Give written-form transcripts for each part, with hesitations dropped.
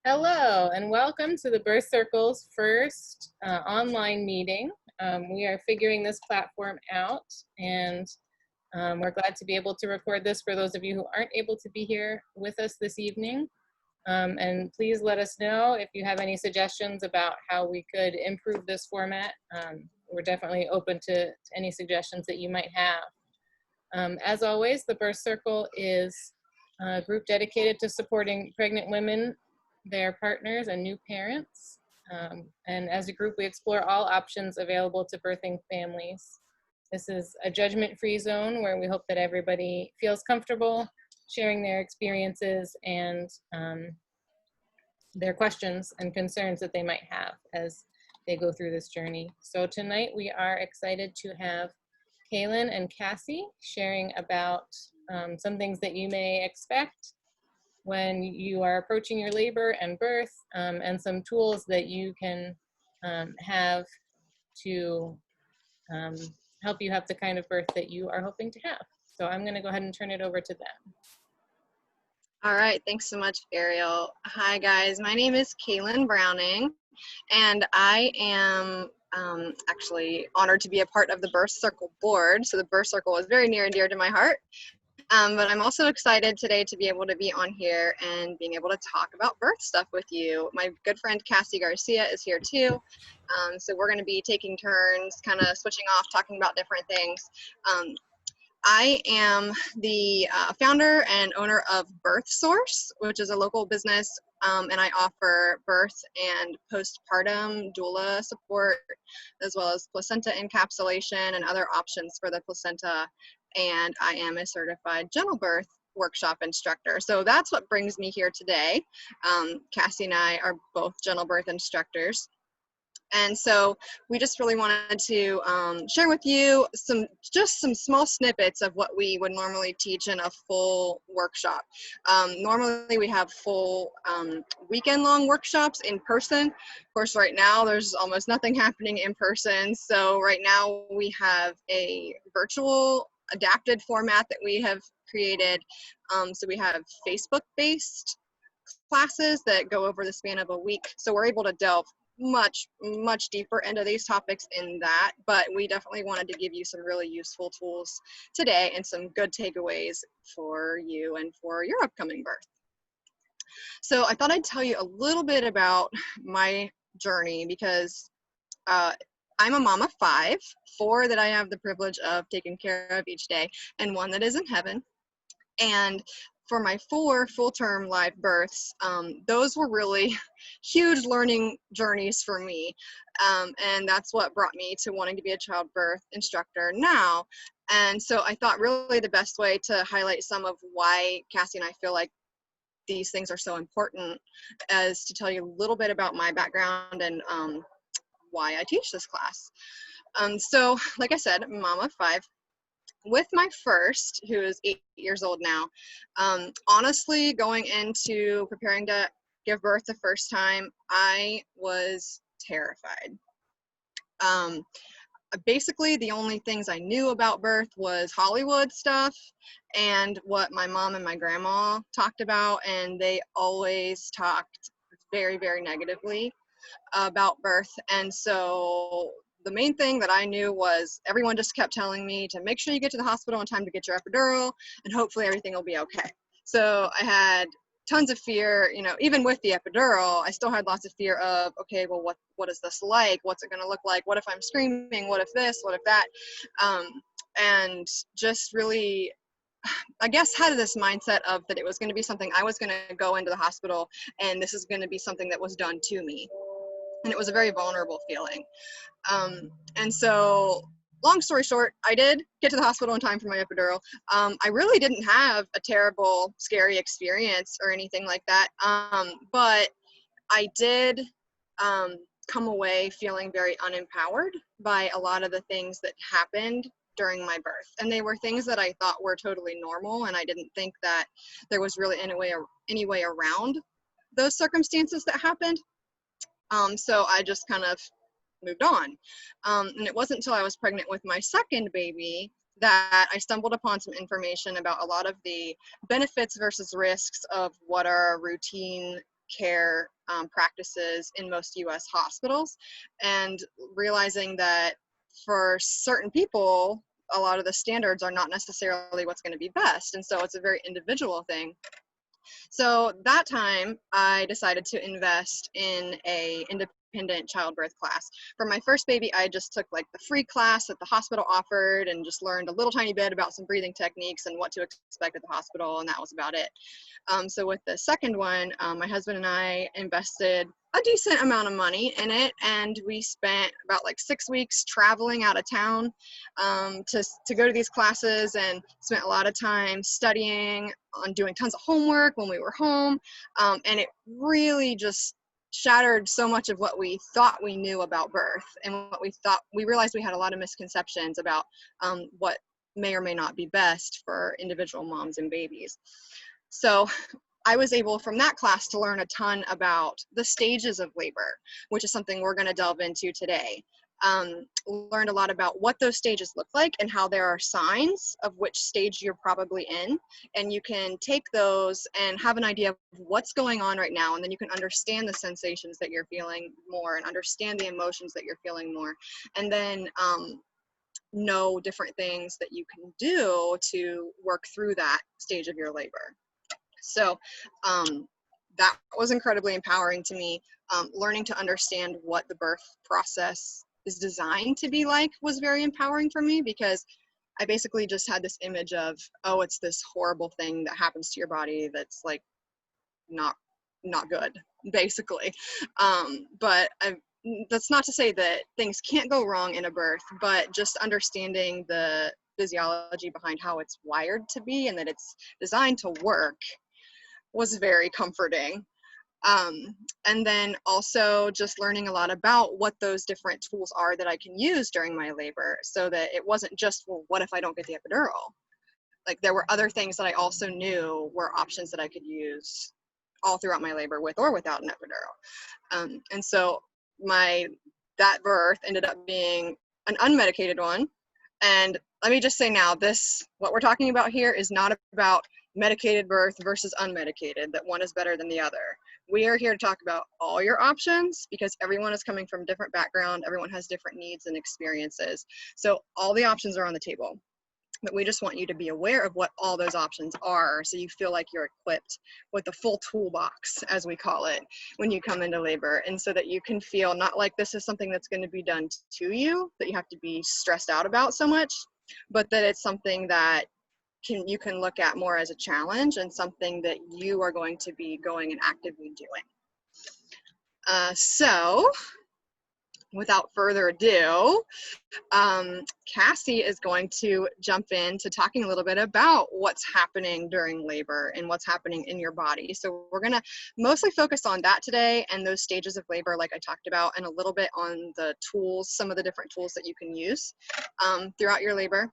Hello and welcome to the Birth Circle's first online meeting. We are figuring this platform out, and we're glad to be able to record this for those of you who aren't able to be here with us this evening. And please let us know if you have any suggestions about how we could improve this format. We're definitely open to any suggestions that you might have. As always, the Birth Circle is a group dedicated to supporting pregnant women, their partners, and new parents. And as a group, we explore all options available to birthing families. This is a judgment-free zone where we hope that everybody feels comfortable sharing their experiences and their questions and concerns that they might have as they go through this journey. So tonight we are excited to have Kailyn and Cassie sharing about some things that you may expect when you are approaching your labor and birth, and some tools that you can have to help you have the kind of birth that you are hoping to have. So I'm going to go ahead and turn it over to them. All right, thanks so much, Ariel. Hi, guys. My name is Kailyn Browning, and I am actually honored to be a part of the Birth Circle board. So the Birth Circle is very near and dear to my heart. But I'm also excited today to be able to be on here and being able to talk about birth stuff with you. My good friend Cassie Garcia is here too. So we're going to be taking turns, kind of switching off, talking about different things. I am the founder and owner of Birth Source, which is a local business, and I offer birth and postpartum doula support, as well as placenta encapsulation and other options for the placenta. And I am a certified GentleBirth workshop instructor. So that's what brings me here today. Cassie and I are both GentleBirth instructors. And so we just really wanted to share with you some small snippets of what we would normally teach in a full workshop. Normally we have full weekend-long workshops in person. Of course, right now there's almost nothing happening in person. So right now we have a virtual adapted format that we have created. So we have Facebook-based classes that go over the span of a week. So we're able to delve much deeper into these topics in that, but we definitely wanted to give you some really useful tools today and some good takeaways for you and for your upcoming birth. So I thought I'd tell you a little bit about my journey, because I'm a mom of five, four that I have the privilege of taking care of each day, and one that is in heaven. And for my 4 full-term live births, those were really huge learning journeys for me. And that's what brought me to wanting to be a childbirth instructor now. And so I thought really the best way to highlight some of why Cassie and I feel like these things are so important is to tell you a little bit about my background and why I teach this class. So like I said, mom of 5. With my first, who is 8 years old now, honestly, going into preparing to give birth the first time, I was terrified. Basically, the only things I knew about birth was Hollywood stuff and what my mom and my grandma talked about, and they always talked very, very negatively about birth. And so the main thing that I knew was everyone just kept telling me to make sure you get to the hospital in time to get your epidural, and hopefully everything will be okay. So I had tons of fear, you know, even with the epidural, I still had lots of fear of, okay, well, what is this like? What's it going to look like? What if I'm screaming? What if this? What if that? And just really, I guess, had this mindset of that it was going to be something I was going to go into the hospital, and this is going to be something that was done to me. And it was a very vulnerable feeling. And so, long story short, I did get to the hospital in time for my epidural. I really didn't have a terrible, scary experience or anything like that. But I did come away feeling very unempowered by a lot of the things that happened during my birth. And they were things that I thought were totally normal, and I didn't think that there was really any way around those circumstances that happened. So I just kind of moved on. And it wasn't until I was pregnant with my second baby that I stumbled upon some information about a lot of the benefits versus risks of what are routine care practices in most US hospitals, and realizing that for certain people, a lot of the standards are not necessarily what's going to be best. And so it's a very individual thing. So that time I decided to invest in a independent childbirth class. For my first baby, I just took like the free class that the hospital offered and just learned a little tiny bit about some breathing techniques and what to expect at the hospital, and that was about it. So with the second one, my husband and I invested a decent amount of money in it, and we spent about like 6 weeks traveling out of town to go to these classes, and spent a lot of time studying on doing tons of homework when we were home, and it really just shattered so much of what we thought we knew about birth, and what we realized we had a lot of misconceptions about what may or may not be best for individual moms and babies. So I was able from that class to learn a ton about the stages of labor, which is something we're going to delve into today. Learned a lot about what those stages look like and how there are signs of which stage you're probably in. And you can take those and have an idea of what's going on right now. And then you can understand the sensations that you're feeling more, and understand the emotions that you're feeling more. And then know different things that you can do to work through that stage of your labor. So that was incredibly empowering to me. Learning to understand what the birth process is designed to be like was very empowering for me, because I basically just had this image of, oh, it's this horrible thing that happens to your body that's like not good, basically. But that's not to say that things can't go wrong in a birth, but just understanding the physiology behind how it's wired to be and that it's designed to work was very comforting. And then also just learning a lot about what those different tools are that I can use during my labor, so that it wasn't just, well, what if I don't get the epidural? Like, there were other things that I also knew were options that I could use all throughout my labor, with or without an epidural. And so that birth ended up being an unmedicated one. And let me just say now, what we're talking about here is not about medicated birth versus unmedicated, that one is better than the other. We are here to talk about all your options, because everyone is coming from different background, everyone has different needs and experiences. So all the options are on the table, but we just want you to be aware of what all those options are, so you feel like you're equipped with the full toolbox, as we call it, when you come into labor, and so that you can feel not like this is something that's going to be done to you, that you have to be stressed out about so much, but that it's something that you can look at more as a challenge, and something that you are going to be going and actively doing. So without further ado, Cassie is going to jump into talking a little bit about what's happening during labor and what's happening in your body. So we're going to mostly focus on that today, and those stages of labor like I talked about, and a little bit on the tools, some of the different tools that you can use throughout your labor.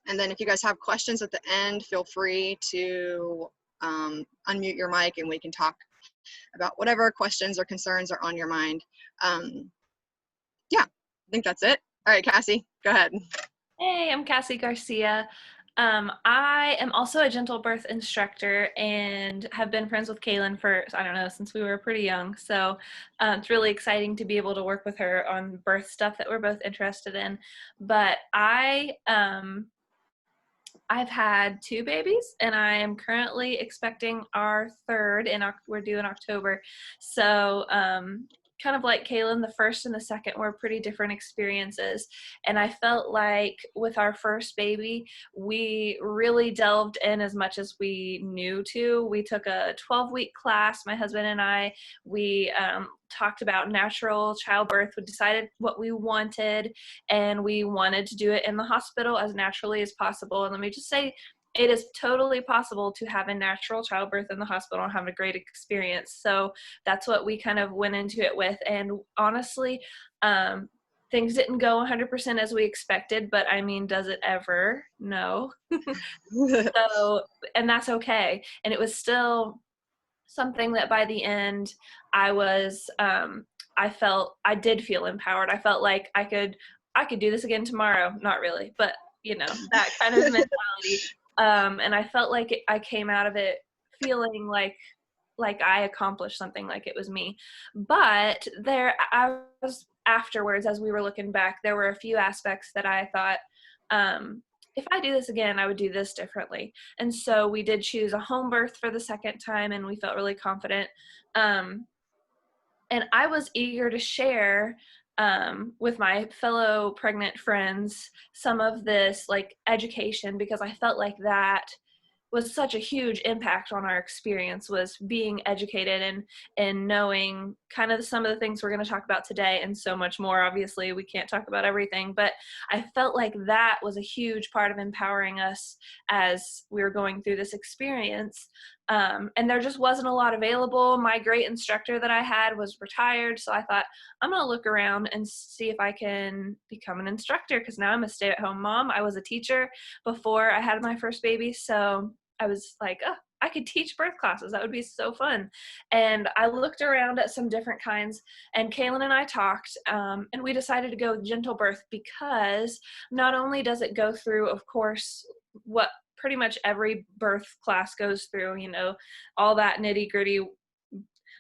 And then if you guys have questions at the end, feel free to unmute your mic, and we can talk about whatever questions or concerns are on your mind. Yeah, I think that's it. All right, Cassie, go ahead. Hey, I'm Cassie Garcia. I am also a GentleBirth instructor and have been friends with Kailyn for, I don't know, since we were pretty young. So it's really exciting to be able to work with her on birth stuff that we're both interested in. But I've had 2 babies, and I am currently expecting our third, and we're due in October. So kind of like Kailyn, the first and the second were pretty different experiences. And I felt like with our first baby, we really delved in as much as we knew to. We took a 12-week class, my husband and I. We talked about natural childbirth. We decided what we wanted, and we wanted to do it in the hospital as naturally as possible. And let me just say, it is totally possible to have a natural childbirth in the hospital and have a great experience. So that's what we kind of went into it with. And honestly, things didn't go 100% as we expected, but I mean, does it ever? No. So, and that's okay. And it was still something that by the end I was, I did feel empowered. I felt like I could do this again tomorrow. Not really, but you know, that kind of mentality. And I felt like I came out of it feeling like like I accomplished something, like it was me. But I was afterwards, as we were looking back, there were a few aspects that I thought, if I do this again, I would do this differently. And so we did choose a home birth for the second time, and we felt really confident. And I was eager to share with my fellow pregnant friends some of this like education, because I felt like that was such a huge impact on our experience, was being educated and knowing kind of some of the things we're going to talk about today, and so much more. Obviously we can't talk about everything, but I felt like that was a huge part of empowering us as we were going through this experience. And there just wasn't a lot available. My great instructor that I had was retired, so I thought, I'm going to look around and see if I can become an instructor, because now I'm a stay-at-home mom. I was a teacher before I had my first baby, so I was like, oh, I could teach birth classes. That would be so fun. And I looked around at some different kinds, and Kailyn and I talked, and we decided to go with GentleBirth, because not only does it go through, of course, what pretty much every birth class goes through, you know, all that nitty gritty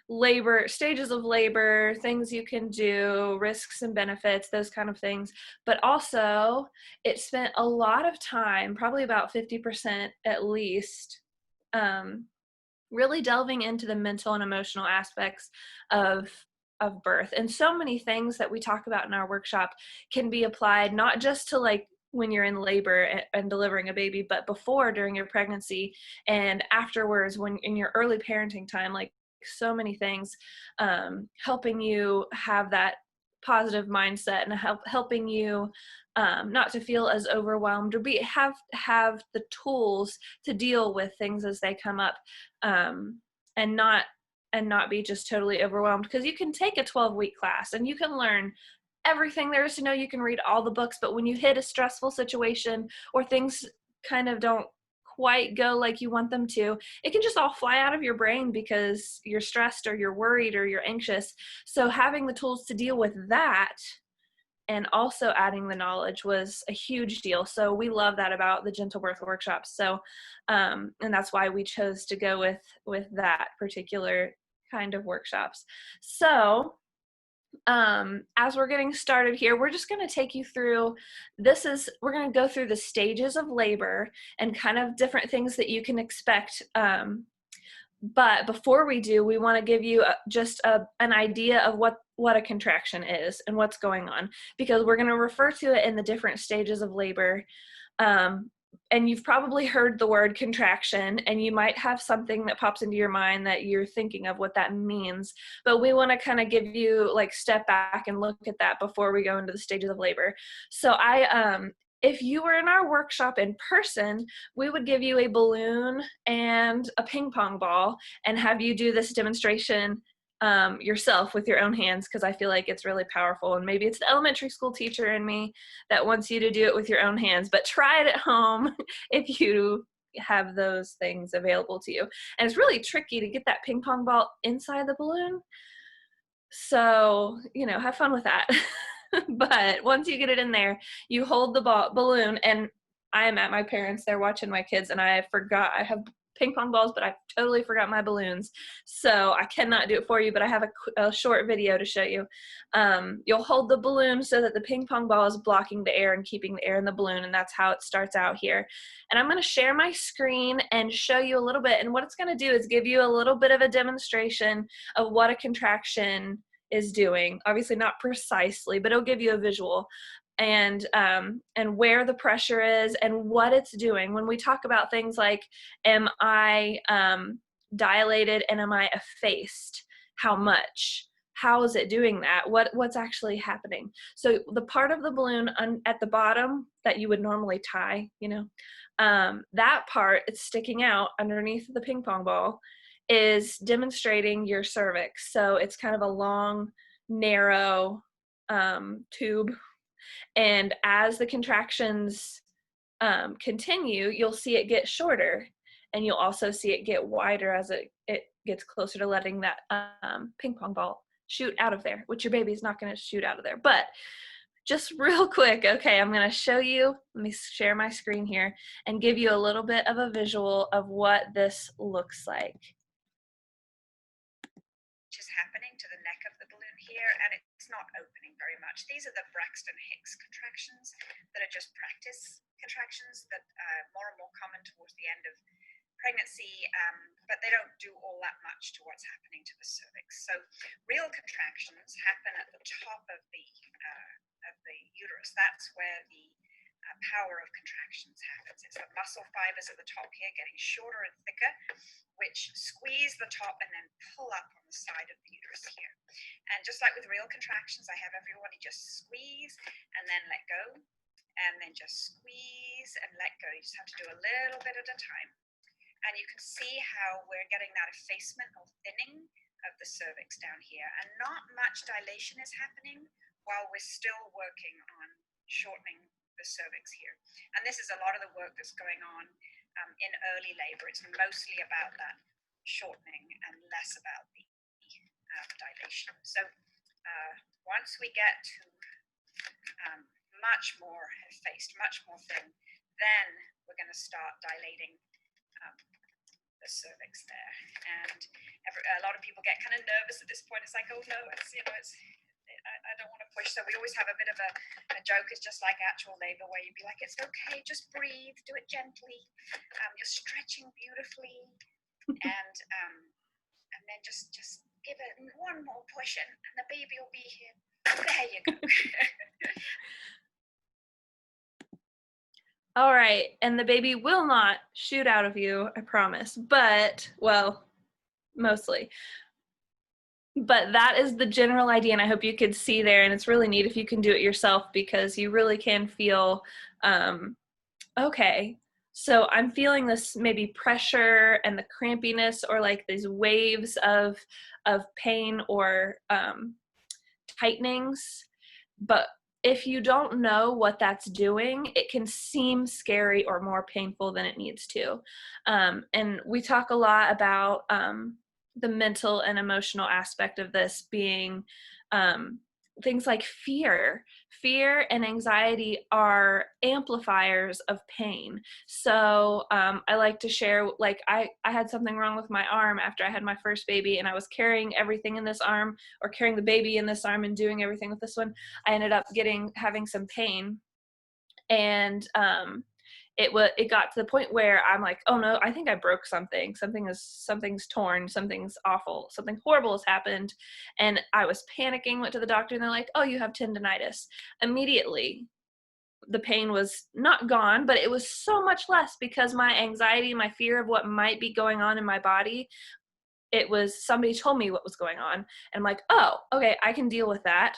labor, stages of labor, things you can do, risks and benefits, those kind of things. But also it spent a lot of time, probably about 50% at least, really delving into the mental and emotional aspects of birth. And so many things that we talk about in our workshop can be applied not just to like when you're in labor and delivering a baby, but before, during your pregnancy, and afterwards, when in your early parenting time. Like, so many things, helping you have that positive mindset, and helping you not to feel as overwhelmed, or have the tools to deal with things as they come up, and not be just totally overwhelmed. Because you can take a 12-week class and you can learn everything there is to know. You can read all the books, but when you hit a stressful situation, or things kind of don't quite go like you want them to, it can just all fly out of your brain because you're stressed, or you're worried, or you're anxious. So having the tools to deal with that, and also adding the knowledge, was a huge deal. So we love that about the GentleBirth workshops. So, and that's why we chose to go with that particular kind of workshops. So, as we're getting started here, we're just going to take you through, we're going to go through the stages of labor and kind of different things that you can expect. But before we do, we want to give you an idea of what a contraction is and what's going on, because we're going to refer to it in the different stages of labor. And you've probably heard the word contraction, and you might have something that pops into your mind that you're thinking of what that means. But we want to kind of give you, like, step back and look at that before we go into the stages of labor. So if you were in our workshop in person, we would give you a balloon and a ping pong ball and have you do this demonstration yourself with your own hands, because I feel like it's really powerful. And maybe it's the elementary school teacher in me that wants you to do it with your own hands, but try it at home if you have those things available to you. And it's really tricky to get that ping pong ball inside the balloon. So, have fun with that. But once you get it in there, you hold the balloon, and I am at my parents', they're watching my kids, and I have ping pong balls, but I totally forgot my balloons. So I cannot do it for you, but I have a short video to show you. You'll hold the balloon so that the ping pong ball is blocking the air and keeping the air in the balloon, and that's how it starts out here. And I'm going to share my screen and show you a little bit, and what it's going to do is give you a little bit of a demonstration of what a contraction is doing. Obviously not precisely, but it'll give you a visual, and where the pressure is and what it's doing. When we talk about things like, am I dilated and am I effaced? How much? How is it doing that? What's actually happening? So the part of the balloon at the bottom that you would normally tie, that part, it's sticking out underneath the ping pong ball, is demonstrating your cervix. So it's kind of a long, narrow tube. And as the contractions continue, you'll see it get shorter, and you'll also see it get wider as it gets closer to letting that ping pong ball shoot out of there, which your baby's not going to shoot out of there. But just real quick, okay, I'm going to show you, let me share my screen here and give you a little bit of a visual of what this looks like. happening to the neck of the balloon here, and it's not opening very much. These are the Braxton Hicks contractions that are just practice contractions that are more and more common towards the end of pregnancy, but they don't do all that much to what's happening to the cervix. So real contractions happen at the top of the uterus. That's where the power of contractions happens. It's the muscle fibers at the top here getting shorter and thicker, which squeeze the top and then pull up on the side of the uterus here. And just like with real contractions, I have everybody just squeeze and then let go, and then just squeeze and let go. You just have to do a little bit at a time. And you can see how we're getting that effacement or thinning of the cervix down here. And not much dilation is happening while we're still working on shortening the cervix here. And this is a lot of the work that's going on in early labor. It's mostly about that shortening and less about the dilation. So once we get to much more effaced, much more thin, then we're going to start dilating the cervix there. And a lot of people get kind of nervous at this point. It's like, oh no, I don't want to push. So we always have a bit of a joke. It's just like actual labor, where you'd be like, it's okay, just breathe, do it gently. You're stretching beautifully, and then just give it one more push, and the baby will be here. There you go. All right, and the baby will not shoot out of you, I promise. But, well, mostly. But that is the general idea, and I hope you could see there, and it's really neat if you can do it yourself, because you really can feel, okay, so I'm feeling this maybe pressure and the crampiness, or like these waves of pain or tightenings. But if you don't know what that's doing, it can seem scary or more painful than it needs to. And we talk a lot about the mental and emotional aspect of this being things like fear. Fear and anxiety are amplifiers of pain. So I like to share, like I had something wrong with my arm after I had my first baby, and I was carrying everything in this arm, or carrying the baby in this arm and doing everything with this one. I ended up having some pain, and it got to the point where I'm like, oh no, I think I broke something. Something's torn, something's awful, something horrible has happened. And I was panicking, went to the doctor, and they're like, oh, you have tendonitis. Immediately, the pain was not gone, but it was so much less, because my anxiety, my fear of what might be going on in my body, it was somebody told me what was going on. And I'm like, oh, okay, I can deal with that.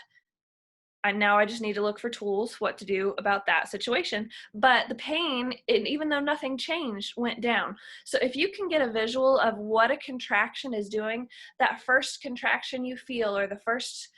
And now I just need to look for tools, what to do about that situation. But the pain, even though nothing changed, went down. So if you can get a visual of what a contraction is doing, that first contraction you feel, or the first,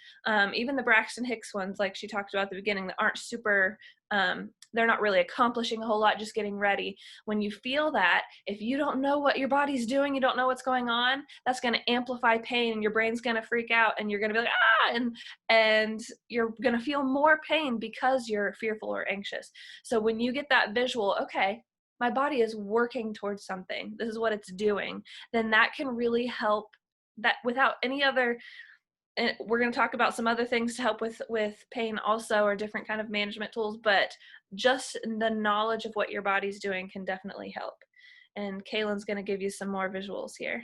even the Braxton Hicks ones, like she talked about at the beginning, that aren't super, they're not really accomplishing a whole lot, just getting ready. When you feel that, if you don't know what your body's doing, you don't know what's going on, that's going to amplify pain, and your brain's going to freak out, and you're going to be like, ah, and you're going to feel more pain because you're fearful or anxious. So when you get that visual, okay, my body is working towards something, this is what it's doing, then that can really help. That without any other, and we're going to talk about some other things to help with pain also, or different kind of management tools, but just the knowledge of what your body's doing can definitely help. And Kaylyn's going to give you some more visuals here.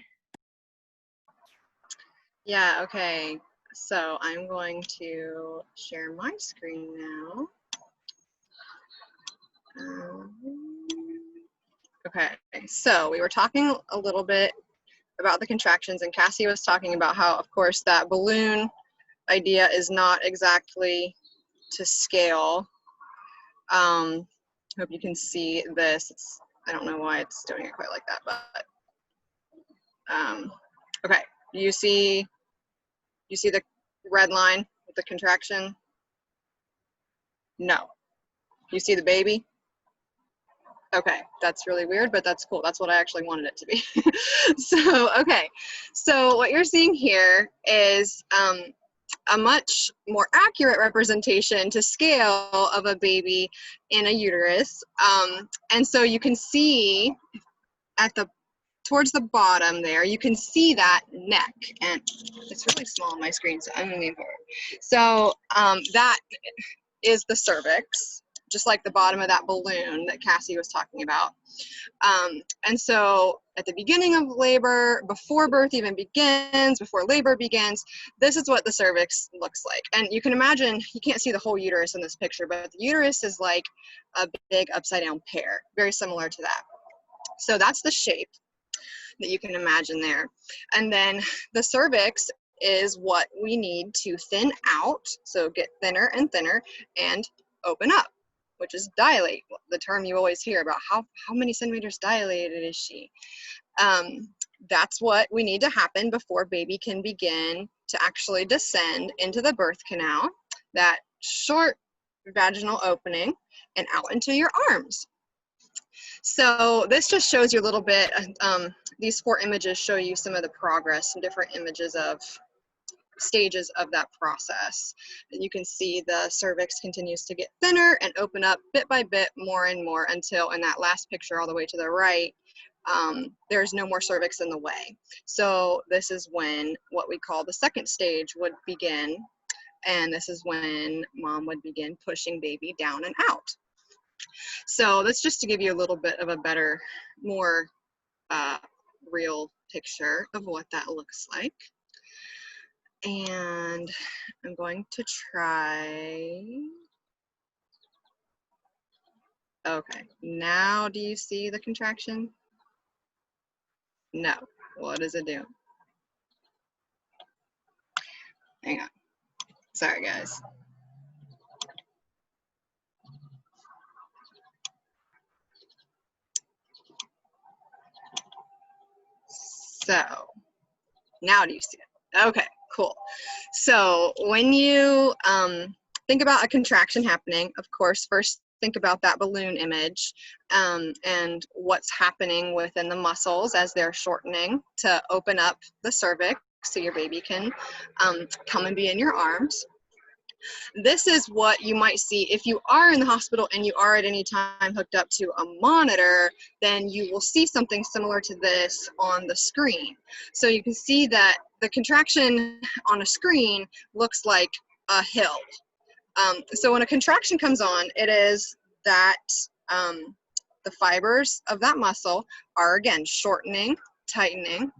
Yeah, okay. So I'm going to share my screen now. Okay, so we were talking a little bit about the contractions, and Cassie was talking about how, of course, that balloon idea is not exactly to scale. Hope you can see this. I don't know why it's doing it quite like that, but okay. You see the red line with the contraction? No. You see the baby? Okay, that's really weird, but that's cool. That's what I actually wanted it to be. So, okay. So what you're seeing here is a much more accurate representation to scale of a baby in a uterus. And so you can see at the towards the bottom there, you can see that neck, and it's really small on my screen, so I'm moving forward. So that is the cervix, just like the bottom of that balloon that Cassie was talking about. And so at the beginning of labor, before birth even begins, before labor begins, this is what the cervix looks like. And you can imagine, you can't see the whole uterus in this picture, but the uterus is like a big upside down pear, very similar to that. So that's the shape that you can imagine there. And then the cervix is what we need to thin out, so get thinner and thinner and open up, which is dilate, the term you always hear about. How many centimeters dilated is she? That's what we need to happen before baby can begin to actually descend into the birth canal, that short vaginal opening, and out into your arms. So this just shows you a little bit, these 4 images show you some of the progress, some different images of stages of that process. And you can see the cervix continues to get thinner and open up bit by bit, more and more, until in that last picture all the way to the right, there's no more cervix in the way. So this is when what we call the second stage would begin, and this is when mom would begin pushing baby down and out. So that's just to give you a little bit of a better, more real picture of what that looks like. And I'm going to try. Okay, now do you see the contraction? No. What is it doing? Hang on. Sorry, guys. So now do you see it? Okay, cool. So when you think about a contraction happening, of course, first think about that balloon image and what's happening within the muscles as they're shortening to open up the cervix so your baby can come and be in your arms. This is what you might see if you are in the hospital and you are at any time hooked up to a monitor, then you will see something similar to this on the screen. So you can see that the contraction on a screen looks like a hill. So when a contraction comes on, it is that the fibers of that muscle are again shortening, tightening,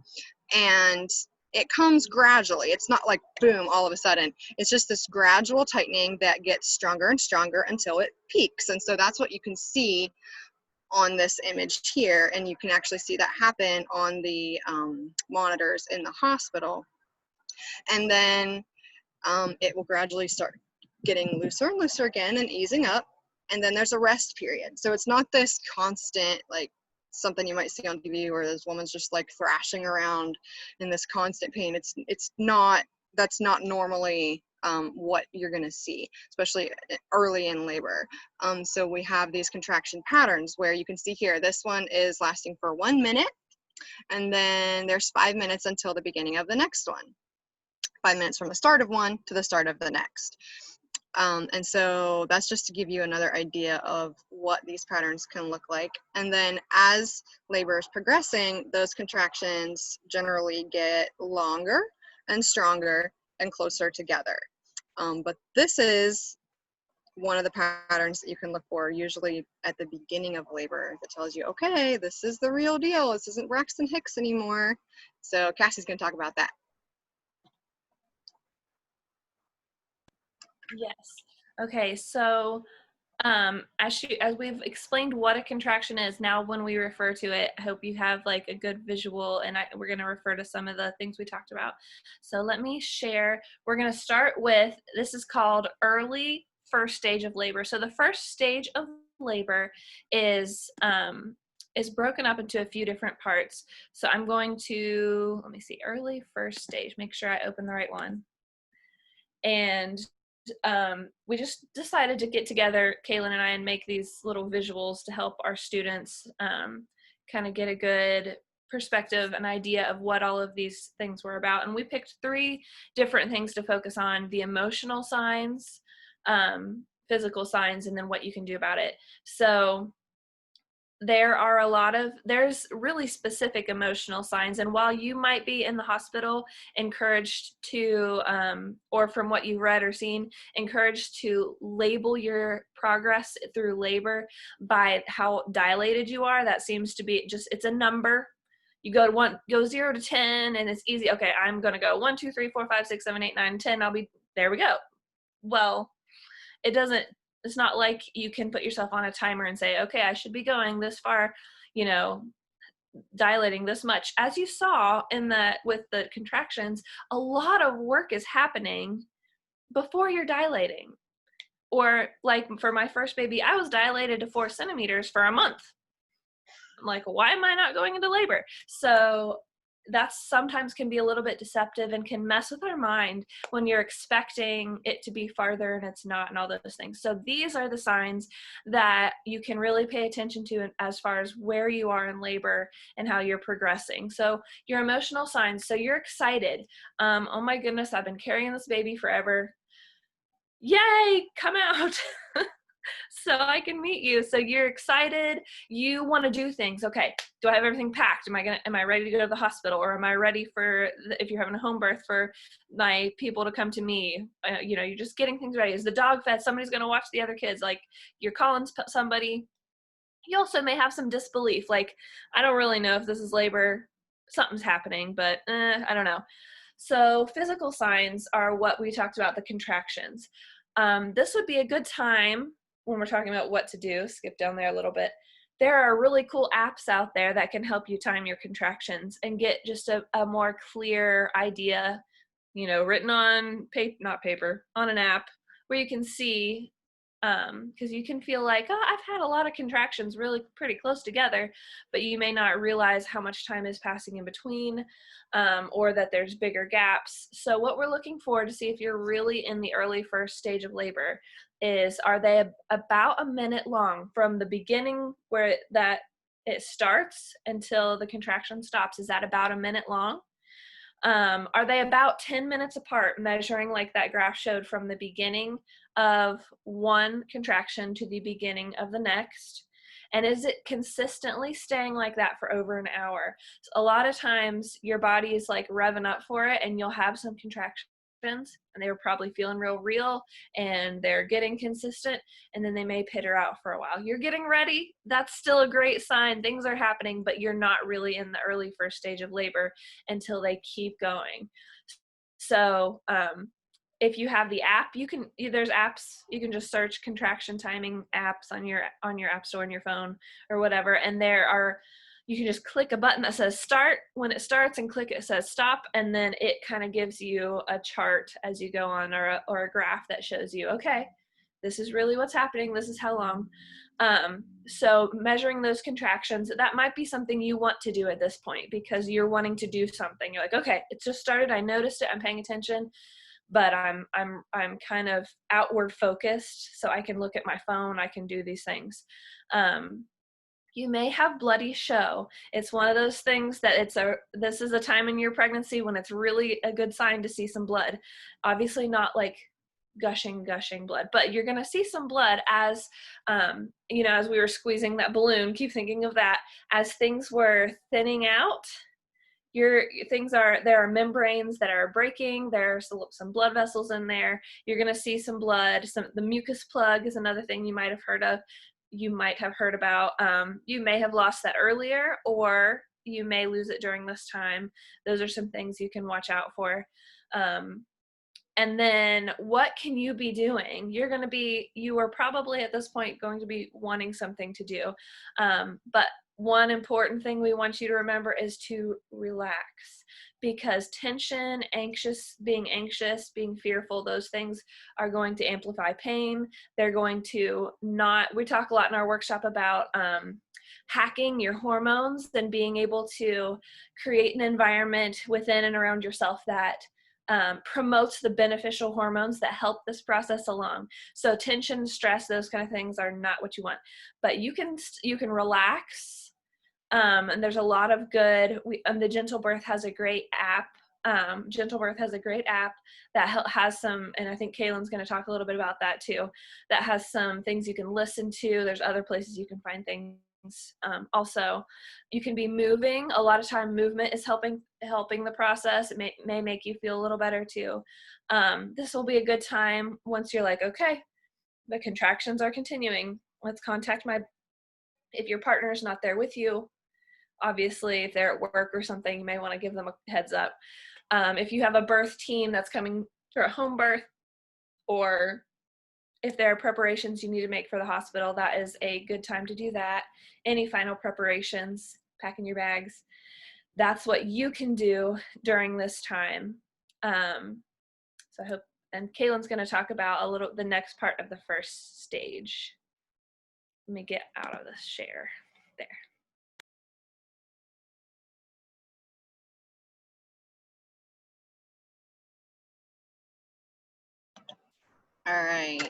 and it comes gradually. It's not like boom all of a sudden. It's just this gradual tightening that gets stronger and stronger until it peaks. And so that's what you can see on this image here, and you can actually see that happen on the monitors in the hospital. And then it will gradually start getting looser and looser again and easing up, and then there's a rest period. So it's not this constant, like something you might see on TV where this woman's just like thrashing around in this constant pain. It's not, that's not normally what you're gonna see, especially early in labor. So we have these contraction patterns where you can see here, this one is lasting for 1 minute, and then there's 5 minutes until the beginning of the next one. 5 minutes from the start of one to the start of the next. And so that's just to give you another idea of what these patterns can look like. And then as labor is progressing, those contractions generally get longer and stronger and closer together. But this is one of the patterns that you can look for usually at the beginning of labor that tells you, okay, this is the real deal. This isn't Braxton Hicks anymore. So Cassie's gonna talk about that. Yes. Okay, so as we've explained what a contraction is, now when we refer to it, I hope you have like a good visual, and we're going to refer to some of the things we talked about. So let me share. We're going to start with, this is called early first stage of labor. So the first stage of labor is broken up into a few different parts. So I'm going to, let me see, early first stage, make sure I open the right one. And we just decided to get together, Kailyn and I, and make these little visuals to help our students kind of get a good perspective, an idea of what all of these things were about. And we picked 3 different things to focus on: the emotional signs, physical signs, and then what you can do about it. So there's really specific emotional signs. And while you might be in the hospital encouraged to, or from what you've read or seen, encouraged to label your progress through labor by how dilated you are, that seems to be just, it's a number. You go 0 to 10 and it's easy. Okay, I'm going to go 1, 2, 3, 4, 5, 6, 7, 8, 9, 10. There we go. Well, it's not like you can put yourself on a timer and say, okay, I should be going this far, dilating this much. As you saw with the contractions, a lot of work is happening before you're dilating. Or like for my first baby, I was dilated to 4 centimeters for a month. I'm like, why am I not going into labor? So that sometimes can be a little bit deceptive and can mess with our mind when you're expecting it to be farther and it's not, and all those things. So these are the signs that you can really pay attention to as far as where you are in labor and how you're progressing. So your emotional signs. So you're excited. Oh my goodness, I've been carrying this baby forever. Yay, come out. So I can meet you. So you're excited. You want to do things. Okay, do I have everything packed? Am I ready to go to the hospital? Or am I ready for, if you're having a home birth, for my people to come to me? You're just getting things ready. Is the dog fed? Somebody's going to watch the other kids. Like, you're calling somebody. You also may have some disbelief. Like, I don't really know if this is labor. Something's happening, but I don't know. So physical signs are what we talked about, the contractions. This would be a good time when we're talking about what to do. Skip down there a little bit. There are really cool apps out there that can help you time your contractions and get just a more clear idea, written on on an app where you can see, because you can feel like, oh, I've had a lot of contractions really pretty close together, but you may not realize how much time is passing in between, or that there's bigger gaps. So what we're looking for to see if you're really in the early first stage of labor is, are they about a minute long from the beginning where it starts until the contraction stops? Is that about a minute long? Are they about 10 minutes apart, measuring like that graph showed from the beginning of one contraction to the beginning of the next? And is it consistently staying like that for over an hour? So a lot of times your body is like revving up for it, and you'll have some contractions and they were probably feeling real and they're getting consistent, and then they may peter out for a while. You're getting ready. That's still a great sign. Things are happening, but you're not really in the early first stage of labor until they keep going. So if you have the app, there's apps, you can just search contraction timing apps on your app store on your phone or whatever, and you can just click a button that says start when it starts, and click it says stop, and then it kind of gives you a chart as you go on, or a graph that shows you, okay, this is really what's happening, this is how long. So measuring those contractions, that might be something you want to do at this point because you're wanting to do something. You're like, okay, it just started, I noticed it, I'm paying attention, but I'm kind of outward focused, so I can look at my phone, I can do these things. You may have bloody show. It's one of those things that this is a time in your pregnancy when it's really a good sign to see some blood. Obviously not like gushing blood, but you're going to see some blood as, as we were squeezing that balloon, keep thinking of that, as things were thinning out. There are membranes that are breaking. There's some blood vessels in there. You're going to see some blood. The mucus plug is another thing you might have heard of. You might have heard about. You may have lost that earlier, or you may lose it during this time. Those are some things you can watch out for. And then what can you be doing? You are probably at this point going to be wanting something to do. But one important thing we want you to remember is to relax, because tension, being anxious, being fearful, those things are going to amplify pain. They're going to we talk a lot in our workshop about hacking your hormones and being able to create an environment within and around yourself that promotes the beneficial hormones that help this process along. So tension, stress, those kind of things are not what you want, but you can relax. And there's a lot of good, the GentleBirth has a great app. GentleBirth has a great app that has some, and I think Kailyn's going to talk a little bit about that too, that has some things you can listen to. There's other places you can find things Also, you can be moving. A lot of time movement is helping the process. It may make you feel a little better too. This will be a good time once you're like, okay, the contractions are continuing. Let's contact if your partner's not there with you, obviously if they're at work or something, you may want to give them a heads up. If you have a birth team that's coming for a home birth, or if there are preparations you need to make for the hospital, that is a good time to do that. Any final preparations, packing your bags, that's what you can do during this time. So I hope, and Kaylyn's going to talk about the next part of the first stage. Let me get out of this share there. All right.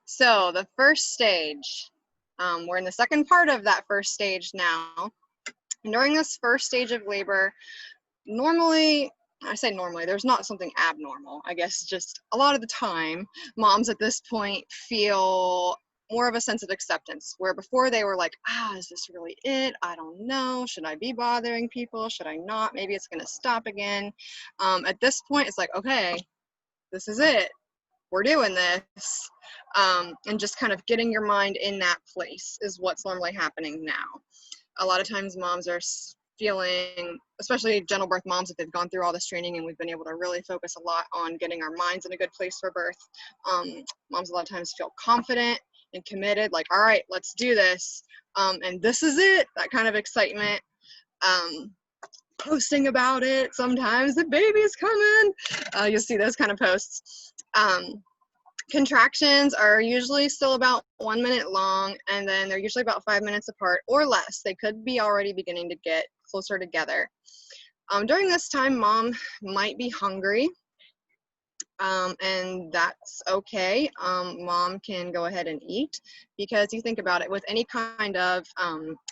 So the first stage, we're in the second part of that first stage now. And during this first stage of labor, normally, I say normally, there's not something abnormal. I guess just a lot of the time, moms at this point feel more of a sense of acceptance, where before they were like, is this really it? I don't know. Should I be bothering people? Should I not? Maybe it's going to stop again. At this point, it's like, okay, this is it. We're doing this. And just kind of getting your mind in that place is what's normally happening now. A lot of times moms are feeling, especially GentleBirth moms, if they've gone through all this training and we've been able to really focus a lot on getting our minds in a good place for birth, moms a lot of times feel confident and committed, like, all right, let's do this. And this is it, that kind of excitement. Posting about it, sometimes the baby's coming. You'll see those kind of posts. Contractions are usually still about 1 minute long, and then they're usually about 5 minutes apart or less. They could be already beginning to get closer together. During this time, mom might be hungry, and that's okay. Mom can go ahead and eat, because you think about it, with any kind of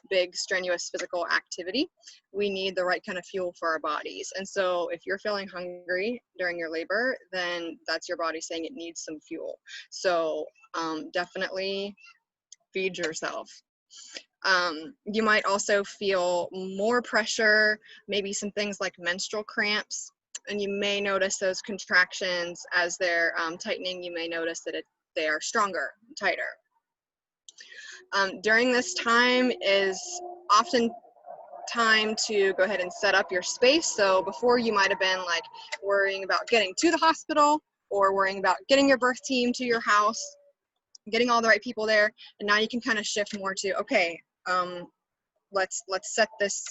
big strenuous physical activity, we need the right kind of fuel for our bodies. And so if you're feeling hungry during your labor, then that's your body saying it needs some fuel. So definitely feed yourself. You might also feel more pressure, maybe some things like menstrual cramps, and you may notice those contractions as they're tightening. You may notice that they are stronger, tighter. During this time is often time to go ahead and set up your space. So before, you might have been like worrying about getting to the hospital or worrying about getting your birth team to your house, getting all the right people there, and now you can kind of shift more to, okay, let's set this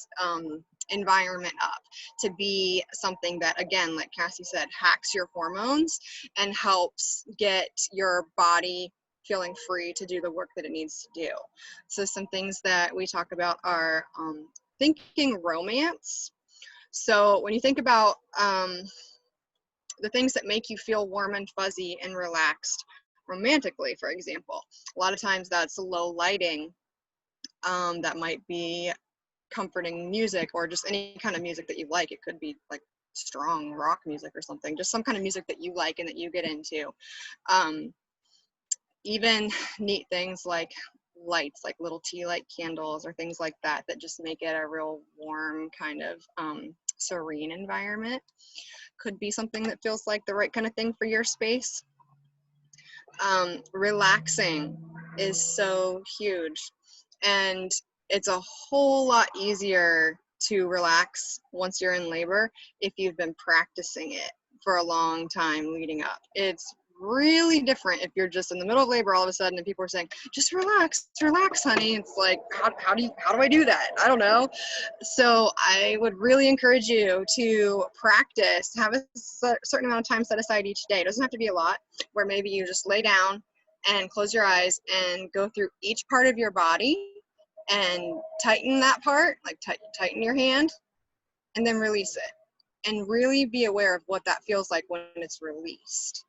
environment up to be something that, again, like Cassie said, hacks your hormones and helps get your body feeling free to do the work that it needs to do. So some things that we talk about are thinking romance. So when you think about the things that make you feel warm and fuzzy and relaxed romantically, for example, a lot of times that's low lighting. That might be comforting music, or just any kind of music that you like. It could be like strong rock music or something, just some kind of music that you like and that you get into. Even neat things like lights, like little tea light candles or things like that, that just make it a real warm kind of serene environment, could be something that feels like the right kind of thing for your space. Relaxing is so huge, and it's a whole lot easier to relax once you're in labor if you've been practicing it for a long time leading up. It's really different if you're just in the middle of labor all of a sudden and people are saying, just relax, honey. It's like, how do I do that? I don't know. So I would really encourage you to practice, have a certain amount of time set aside each day. It doesn't have to be a lot, where maybe you just lay down and close your eyes and go through each part of your body and tighten that part, like tighten your hand, and then release it. And really be aware of what that feels like when it's released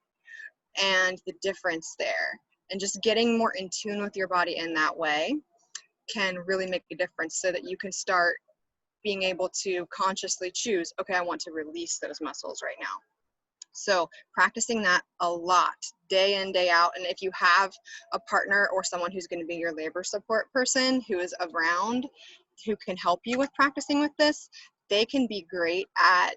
and the difference there. And just getting more in tune with your body in that way can really make a difference, so that you can start being able to consciously choose, okay, I want to release those muscles right now. So practicing that a lot, day in, day out. And if you have a partner or someone who's going to be your labor support person who is around, who can help you with practicing with this, they can be great at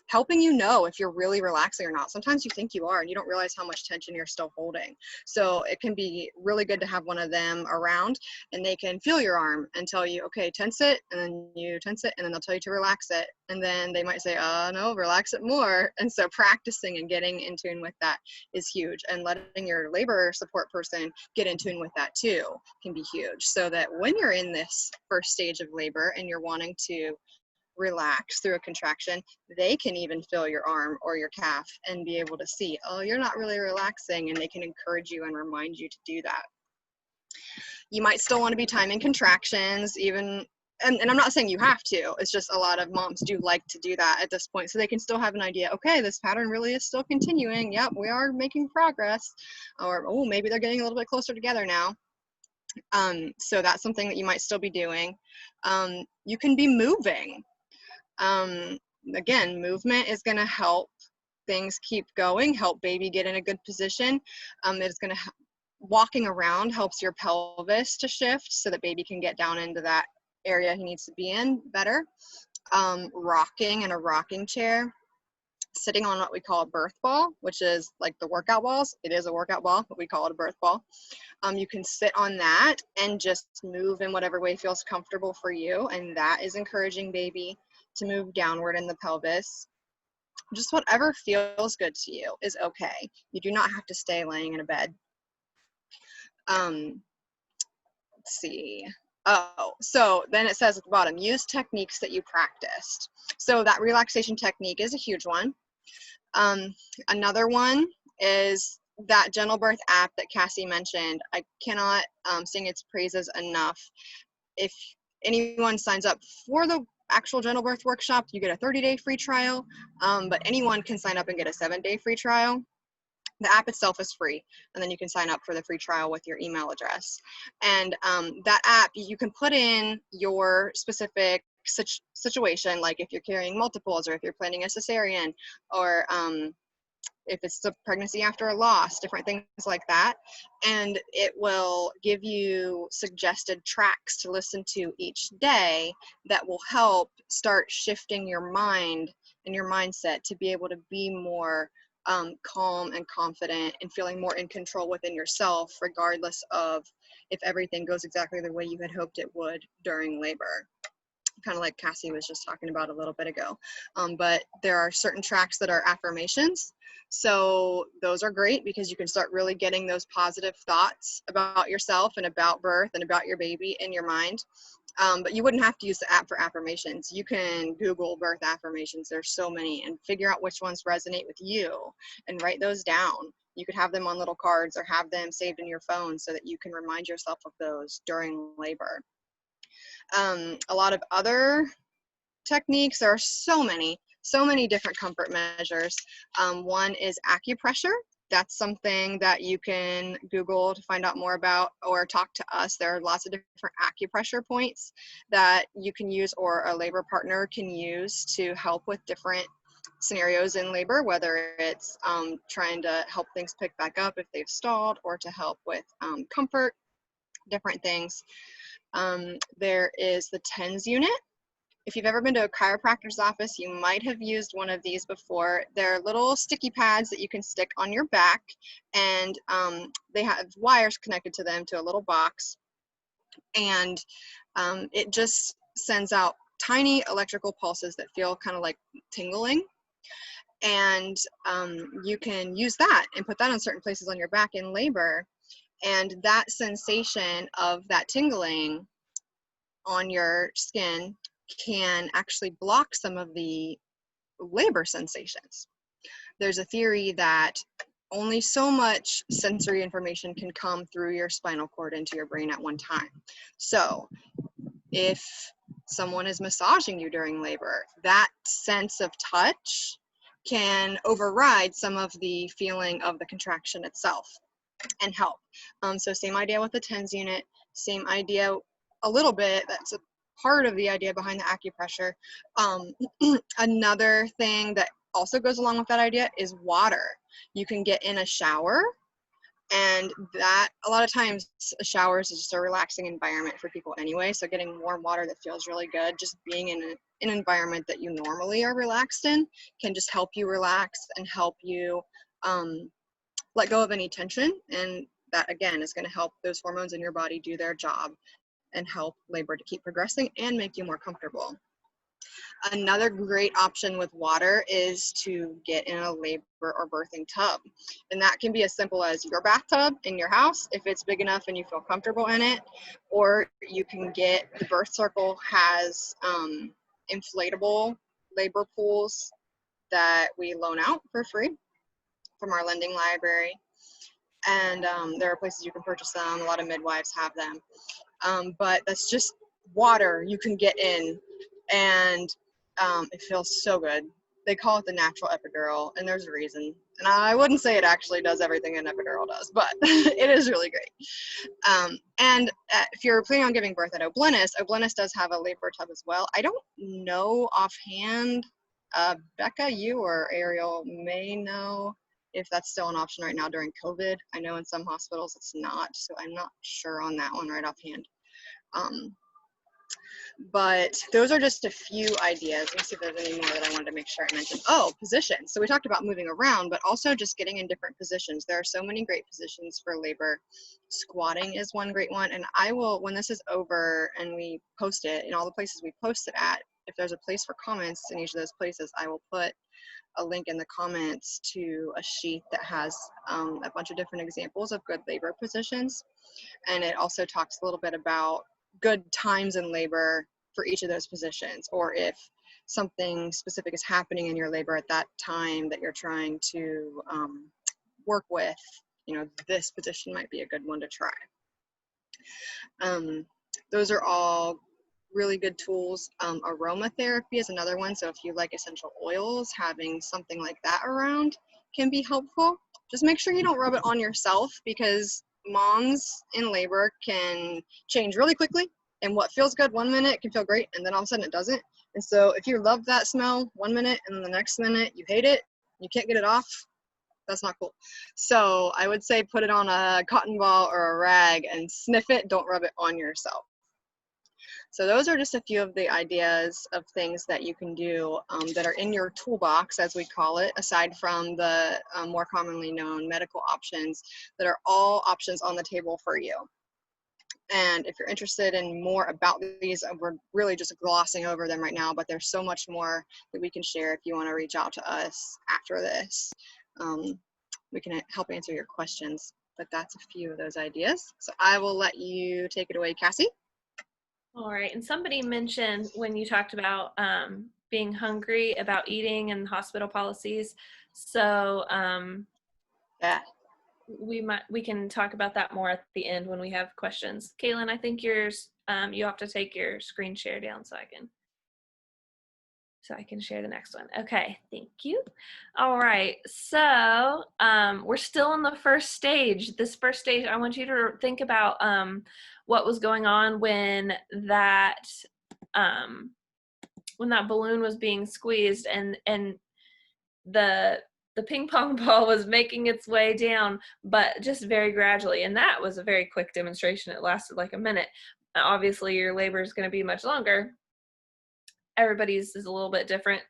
helping you know if you're really relaxing or not. Sometimes you think you are and you don't realize how much tension you're still holding. So it can be really good to have one of them around, and they can feel your arm and tell you, okay, tense it, and then you tense it, and then they'll tell you to relax it. And then they might say, no, relax it more. And so practicing and getting in tune with that is huge. And letting your labor support person get in tune with that too can be huge, so that when you're in this first stage of labor and you're wanting to relax through a contraction, they can even feel your arm or your calf and be able to see, oh, you're not really relaxing, and they can encourage you and remind you to do that. You might still want to be timing contractions, even, and I'm not saying you have to, it's just a lot of moms do like to do that at this point, so they can still have an idea, okay, this pattern really is still continuing, yep, we are making progress, or oh, maybe they're getting a little bit closer together now. So that's something that you might still be doing. You can be moving. Again, movement is going to help things keep going, help baby get in a good position. It's going to, walking around helps your pelvis to shift so that baby can get down into that area he needs to be in better. Rocking in a rocking chair, sitting on what we call a birth ball, which is like the workout balls. It is a workout ball, but we call it a birth ball. You can sit on that and just move in whatever way feels comfortable for you, and that is encouraging baby to move downward in the pelvis. Just whatever feels good to you is okay. You do not have to stay laying in a bed. Let's see. Oh, so then it says at the bottom, use techniques that you practiced. So that relaxation technique is a huge one. Another one is that GentleBirth app that Cassie mentioned. I cannot sing its praises enough. If anyone signs up for the actual GentleBirth workshop, you get a 30-day free trial, but anyone can sign up and get a 7-day free trial. The app itself is free, and then you can sign up for the free trial with your email address. And that app, you can put in your specific situation, like if you're carrying multiples, or if you're planning a cesarean, or if it's a pregnancy after a loss, different things like that. And it will give you suggested tracks to listen to each day that will help start shifting your mind and your mindset to be able to be more calm and confident and feeling more in control within yourself, regardless of if everything goes exactly the way you had hoped it would during labor. Kind of like Cassie was just talking about a little bit ago. But there are certain tracks that are affirmations. So those are great because you can start really getting those positive thoughts about yourself and about birth and about your baby in your mind. But you wouldn't have to use the app for affirmations. You can Google birth affirmations. There's so many, and figure out which ones resonate with you and write those down. You could have them on little cards or have them saved in your phone so that you can remind yourself of those during labor. A lot of other techniques, there are so many different comfort measures. One is acupressure. That's something that you can Google to find out more about, or talk to us. There are lots of different acupressure points that you can use, or a labor partner can use to help with different scenarios in labor, whether it's trying to help things pick back up if they've stalled, or to help with comfort, different things. There is the TENS unit. If you've ever been to a chiropractor's office, you might have used one of these before. They're little sticky pads that you can stick on your back, and they have wires connected to them to a little box, and it just sends out tiny electrical pulses that feel kind of like tingling, and you can use that and put that on certain places on your back in labor, and that sensation of that tingling on your skin can actually block some of the labor sensations. There's a theory that only so much sensory information can come through your spinal cord into your brain at one time. So if someone is massaging you during labor, that sense of touch can override some of the feeling of the contraction itself and help. So same idea with the TENS unit, same idea a little bit, that's a part of the idea behind the acupressure. Another thing that also goes along with that idea is water. You can get in a shower, and that a lot of times a shower is just a relaxing environment for people anyway. So getting warm water that feels really good, just being in an environment that you normally are relaxed in, can just help you relax and help you let go of any tension. And that again is going to help those hormones in your body do their job and help labor to keep progressing and make you more comfortable. Another great option with water is to get in a labor or birthing tub. And that can be as simple as your bathtub in your house, if it's big enough and you feel comfortable in it. Or you can get, the Birth Circle has inflatable labor pools that we loan out for free from our lending library. And there are places you can purchase them. A lot of midwives have them. But that's just water you can get in, and it feels so good. They call it the natural epidural, and there's a reason. And I wouldn't say it actually does everything an epidural does, but it is really great. If you're planning on giving birth at Oblenis does have a labor tub as well. I don't know offhand. Becca, you or Ariel may know if that's still an option right now during COVID. I know in some hospitals it's not, so I'm not sure on that one right offhand. But those are just a few ideas. Let me see if there's any more that I wanted to make sure I mentioned. Oh, positions. So we talked about moving around, but also just getting in different positions. There are so many great positions for labor. Squatting is one great one. And I will, when this is over and we post it in all the places we post it at, if there's a place for comments in each of those places, I will put a link in the comments to a sheet that has a bunch of different examples of good labor positions. And it also talks a little bit about good times in labor for each of those positions, or if something specific is happening in your labor at that time that you're trying to work with, you know, this position might be a good one to try. Those are all really good tools. Aromatherapy is another one. So if you like essential oils, having something like that around can be helpful. Just make sure you don't rub it on yourself, because moms in labor can change really quickly, and what feels good one minute can feel great, and then all of a sudden it doesn't. And so if you love that smell one minute and then the next minute you hate it, you can't get it off, that's not cool. So I would say put it on a cotton ball or a rag and sniff it. Don't rub it on yourself. So those are just a few of the ideas of things that you can do that are in your toolbox, as we call it, aside from the more commonly known medical options, that are all options on the table for you. And if you're interested in more about these, we're really just glossing over them right now, but there's so much more that we can share if you want to reach out to us after this. We can help answer your questions, but that's a few of those ideas. So I will let you take it away, Cassie. All right. And somebody mentioned when you talked about being hungry, about eating and hospital policies. So Yeah. we can talk about that more at the end when we have questions. Kaylin, I think yours, you have to take your screen share down so I can share the next one. Okay, thank you. All right, so we're still in the first stage. This first stage, I want you to think about what was going on when that balloon was being squeezed and the ping pong ball was making its way down, but just very gradually. And that was a very quick demonstration. It lasted like a minute. Obviously, your labor is going to be much longer. Everybody's is a little bit different.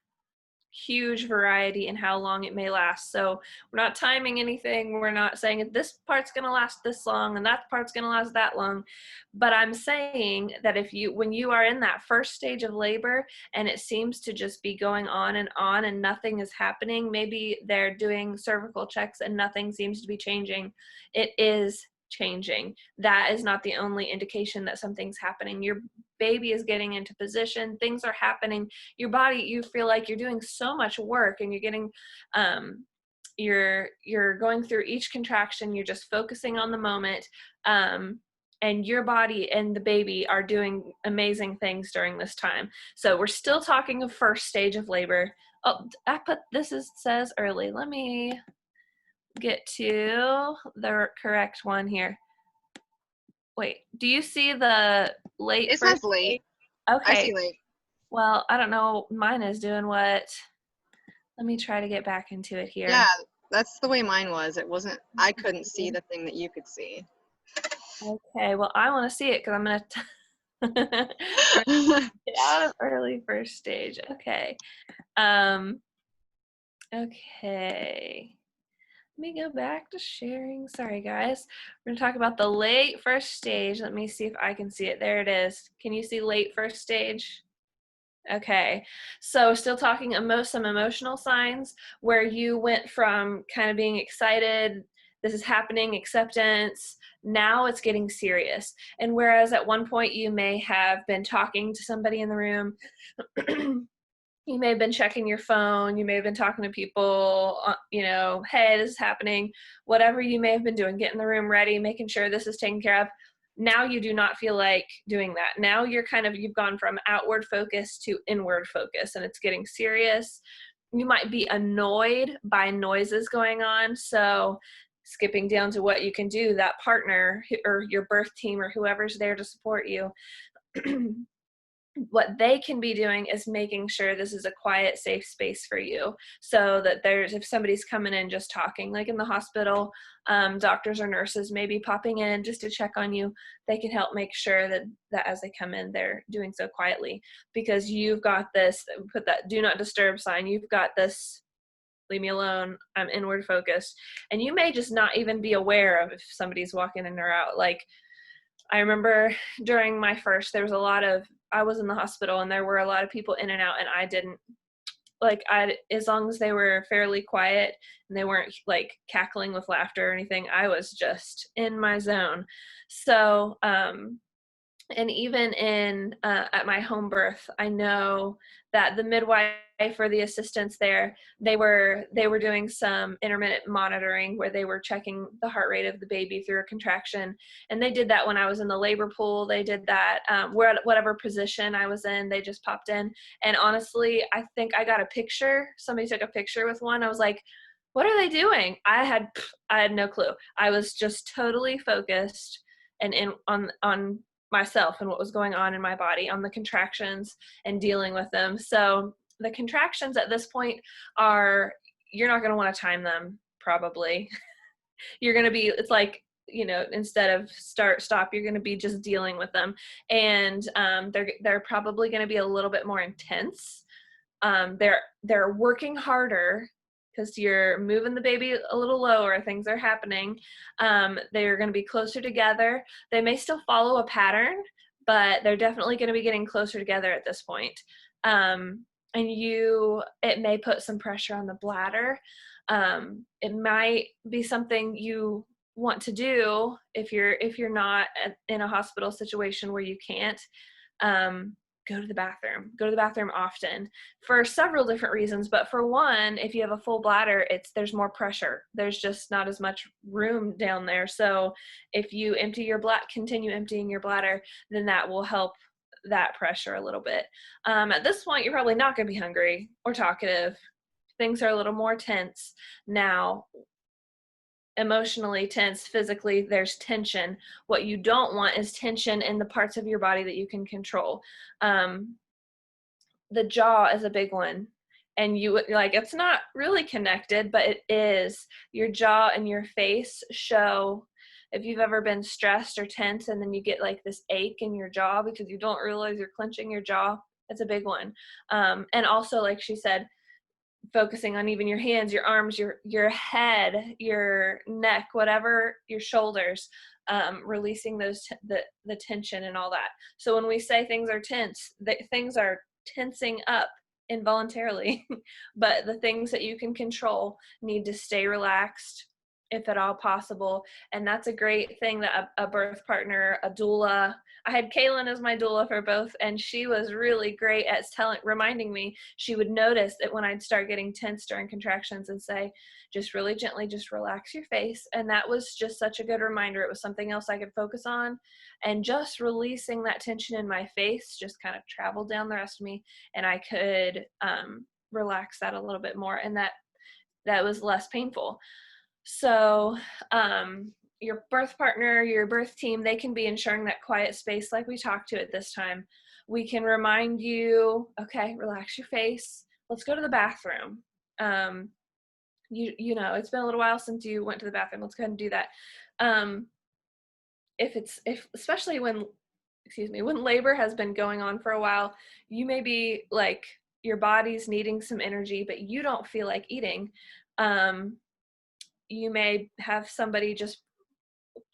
Huge variety in how long it may last. So we're not timing anything. We're not saying this part's going to last this long and that part's going to last that long. But I'm saying that when you are in that first stage of labor and it seems to just be going on and nothing is happening, maybe they're doing cervical checks and nothing seems to be changing. It is changing. That is not the only indication that something's happening. Your baby is getting into position, things are happening, your body, you feel like you're doing so much work and you're getting you're going through each contraction, you're just focusing on the moment, and your body and the baby are doing amazing things during this time. So we're still talking of first stage of labor. Oh, I put this says early. Let me get to the correct one here. Wait, do you see the late? It says late. Okay. I see late. Well, I don't know. Mine is doing what? Let me try to get back into it here. Yeah, that's the way mine was. It wasn't, I couldn't see the thing that you could see. Okay, well, I want to see it because I'm going to get out of early first stage. Okay. Okay. Let me go back to sharing. Sorry, guys. We're going to talk about the late first stage. Let me see if I can see it. There it is. Can you see late first stage? Okay. So still talking some emotional signs where you went from kind of being excited, this is happening, acceptance, now it's getting serious. And whereas at one point you may have been talking to somebody in the room, you may have been checking your phone, you may have been talking to people, hey, this is happening, whatever you may have been doing, getting the room ready, making sure this is taken care of. Now you do not feel like doing that. Now you've gone from outward focus to inward focus, and it's getting serious. You might be annoyed by noises going on. So skipping down to what you can do, that partner or your birth team or whoever's there to support you, what they can be doing is making sure this is a quiet, safe space for you, so that if somebody's coming in just talking, like in the hospital, doctors or nurses may be popping in just to check on you, they can help make sure that as they come in, they're doing so quietly, because you've got this, put that do not disturb sign, you've got this, leave me alone, I'm inward focused, and you may just not even be aware of if somebody's walking in or out. Like, I remember during my first, I was in the hospital and there were a lot of people in and out, and I didn't, as long as they were fairly quiet and they weren't like cackling with laughter or anything, I was just in my zone. So, and even at my home birth, I know that the midwife or the assistants there, they were doing some intermittent monitoring where they were checking the heart rate of the baby through a contraction. And they did that when I was in the labor pool. They did that whatever position I was in, they just popped in. And honestly, I think I got a picture. Somebody took a picture with one. I was like, what are they doing? I had no clue. I was just totally focused and on myself and what was going on in my body, on the contractions and dealing with them. So the contractions at this point you're not going to want to time them, probably. You're going to be, it's like, instead of start, stop, you're going to be just dealing with them. And they're probably going to be a little bit more intense. They're working harder because you're moving the baby a little lower, things are happening. They're going to be closer together. They may still follow a pattern, but they're definitely going to be getting closer together at this point. And it may put some pressure on the bladder. It might be something you want to do if you're not in a hospital situation where you can't. Go to the bathroom often for several different reasons. But for one, if you have a full bladder, there's more pressure. There's just not as much room down there. So if you continue emptying your bladder, then that will help that pressure a little bit. At this point, you're probably not going to be hungry or talkative. Things are a little more tense now. Emotionally tense, physically there's tension. What you don't want is tension in the parts of your body that you can control. The jaw is a big one, and it's not really connected, but it is. Your jaw and your face show if you've ever been stressed or tense, and then you get like this ache in your jaw because you don't realize you're clenching your jaw. It's a big one. And also, like she said, focusing on even your hands, your arms, your head, your neck, whatever, your shoulders, releasing the tension and all that. So when we say things are tense, things are tensing up involuntarily, but the things that you can control need to stay relaxed if at all possible. And that's a great thing that a birth partner, a doula, I had Kailyn as my doula for both, and she was really great at reminding me. She would notice that when I'd start getting tense during contractions and say, just really gently, just relax your face. And that was just such a good reminder. It was something else I could focus on, and just releasing that tension in my face just kind of traveled down the rest of me, and I could relax that a little bit more, and that was less painful. So your birth partner, your birth team, they can be ensuring that quiet space like we talked to at this time. We can remind you, okay, relax your face. Let's go to the bathroom. you know, it's been a little while since you went to the bathroom. Let's go ahead and do that. Especially when labor has been going on for a while, you may be like, your body's needing some energy, but you don't feel like eating. You may have somebody just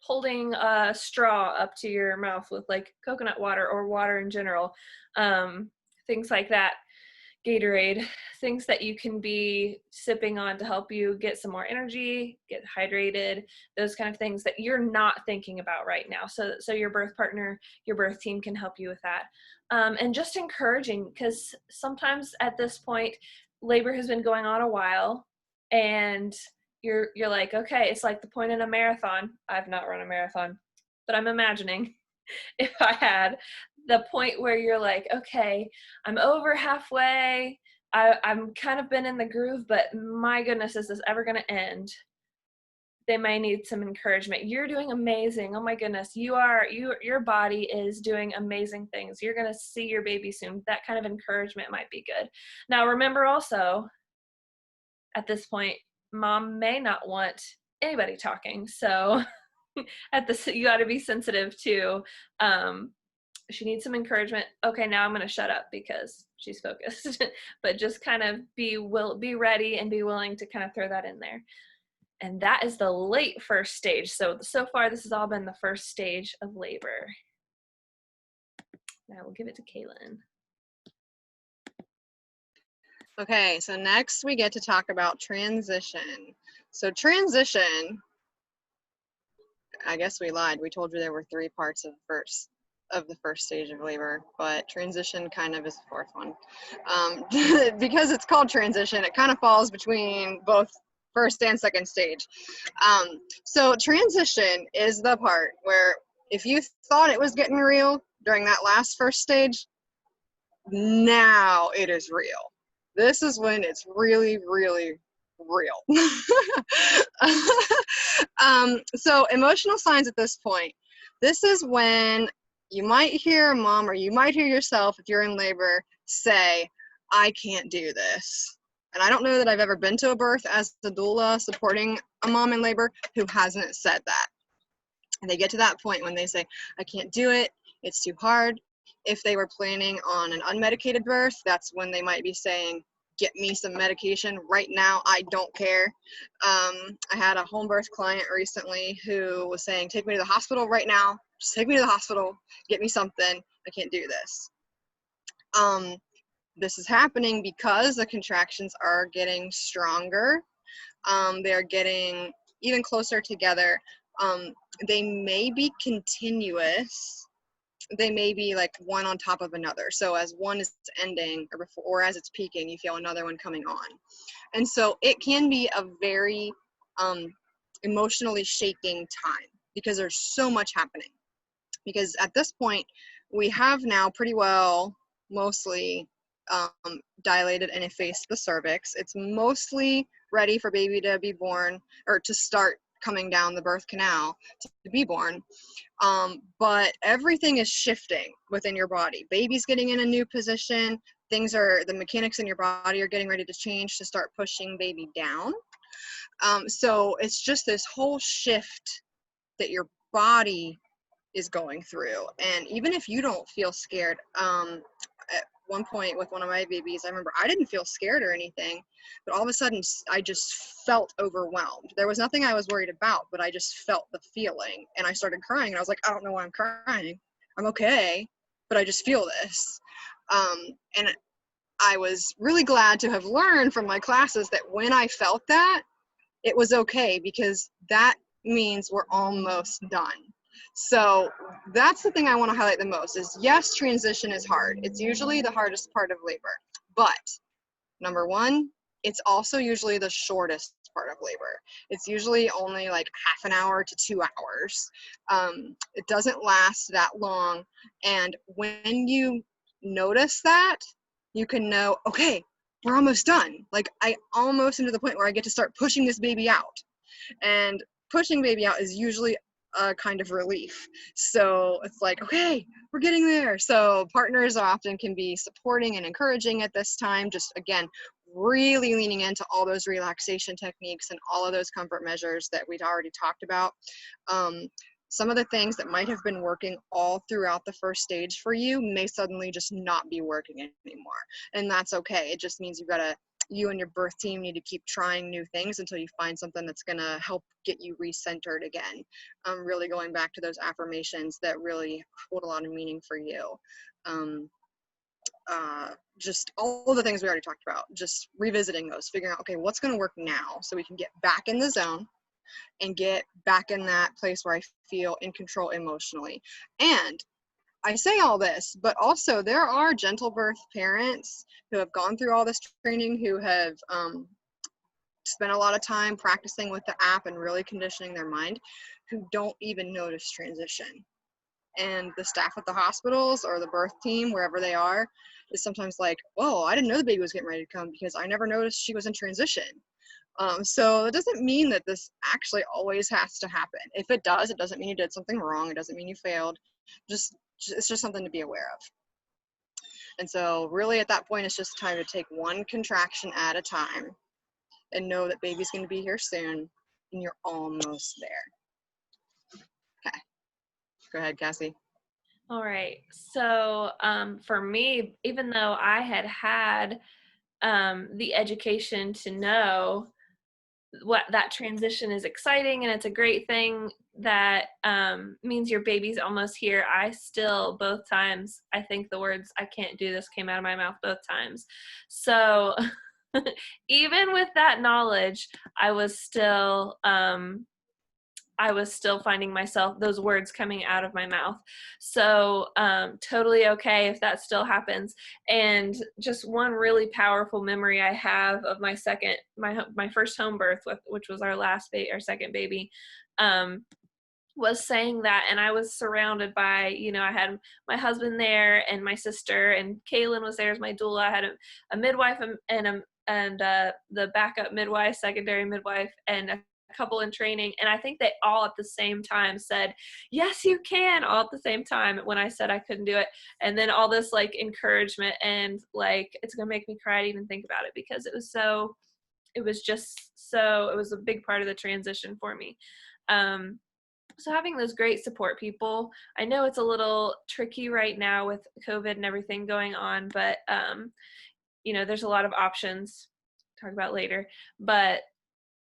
holding a straw up to your mouth with like coconut water or water in general, things like that. Gatorade, things that you can be sipping on to help you get some more energy, get hydrated, those kind of things that you're not thinking about right now. So your birth partner, your birth team can help you with that. And just encouraging, because sometimes at this point, labor has been going on a while, and you're like, okay, it's like the point in a marathon. I've not run a marathon, but I'm imagining if I had, the point where you're like, okay, I'm over halfway. I'm kind of been in the groove, but my goodness, is this ever going to end? They may need some encouragement. You're doing amazing. Oh my goodness, your body is doing amazing things. You're going to see your baby soon. That kind of encouragement might be good. Now, remember also, at this point, mom may not want anybody talking. So you got to be sensitive to, she needs some encouragement. Okay, now I'm going to shut up because she's focused. But just kind of be ready and be willing to kind of throw that in there. And that is the late first stage. So far, this has all been the first stage of labor. Now we'll give it to Kailyn. Okay, so next we get to talk about transition. So transition, I guess we lied. We told you there were 3 parts of the first stage of labor, but transition kind of is the 4th one. Because it's called transition, it kind of falls between both first and second stage. So transition is the part where if you thought it was getting real during that last first stage, now it is real. This is when it's really, really real. So emotional signs at this point. This is when you might hear mom, or you might hear yourself, if you're in labor, say, I can't do this. And I don't know that I've ever been to a birth as a doula supporting a mom in labor who hasn't said that. And they get to that point when they say, I can't do it, it's too hard. If they were planning on an unmedicated birth, that's when they might be saying, get me some medication right now, I don't care. I had a home birth client recently who was saying, take me to the hospital right now, just take me to the hospital, get me something, I can't do this. This is happening because the contractions are getting stronger. They're getting even closer together. They may be continuous. They may be like one on top of another. So as one is ending or as it's peaking, you feel another one coming on. And so it can be a very emotionally shaking time because there's so much happening. Because at this point, we have now pretty well mostly dilated and effaced the cervix. It's mostly ready for baby to be born, or to start coming down the birth canal to be born. But everything is shifting within your body. Baby's getting in a new position. The mechanics in your body are getting ready to change to start pushing baby down. So it's just this whole shift that your body is going through. And even if you don't feel scared, at one point with one of my babies, I remember I didn't feel scared or anything, but all of a sudden I just felt overwhelmed. There was nothing I was worried about, but I just felt the feeling, and I started crying, and I was like, I don't know why I'm crying. I'm okay, but I just feel this. And I was really glad to have learned from my classes that when I felt that, it was okay, because that means we're almost done. So that's the thing I want to highlight the most is, yes, transition is hard. It's usually the hardest part of labor. But number one, it's also usually the shortest part of labor. It's usually only like half an hour to 2 hours. It doesn't last that long. And when you notice that, you can know, okay, we're almost done. Like, I almost am to the point where I get to start pushing this baby out. And pushing baby out is usually a kind of relief. So it's like, okay, we're getting there. So partners often can be supporting and encouraging at this time, just again, really leaning into all those relaxation techniques and all of those comfort measures that we'd already talked about. Some of the things that might have been working all throughout the first stage for you may suddenly just not be working anymore. And that's okay. It just means you and your birth team need to keep trying new things until you find something that's going to help get you recentered again. Really going back to those affirmations that really hold a lot of meaning for you. Just all of the things we already talked about, just revisiting those, figuring out, okay, what's going to work now so we can get back in the zone and get back in that place where I feel in control emotionally. And I say all this, but also there are GentleBirth parents who have gone through all this training, who have spent a lot of time practicing with the app and really conditioning their mind, who don't even notice transition. And the staff at the hospitals or the birth team, wherever they are, is sometimes like, whoa, I didn't know the baby was getting ready to come because I never noticed she was in transition. So it doesn't mean that this actually always has to happen. If it does, it doesn't mean you did something wrong. It doesn't mean you failed. It's just something to be aware of. And so really at that point, it's just time to take one contraction at a time and know that baby's going to be here soon and you're almost there. Okay. Go ahead, Cassie. All right. So for me, even though I had the education to know what that transition is exciting and it's a great thing that means your baby's almost here, I still, both times, I think the words "I can't do this" came out of my mouth both times. So even with that knowledge, I was still finding myself, those words coming out of my mouth. So totally okay if that still happens. And just one really powerful memory I have of my first home birth, which was our second baby, was saying that. And I was surrounded by, I had my husband there and my sister, and Kailyn was there as my doula. I had a midwife and the backup midwife, secondary midwife, and a couple in training, and I think they all at the same time said, "Yes, you can," all at the same time when I said I couldn't do it. And then all this like encouragement, and like it's gonna make me cry to even think about it, because it was a big part of the transition for me. So having those great support people. I know it's a little tricky right now with COVID and everything going on, but there's a lot of options to talk about later, but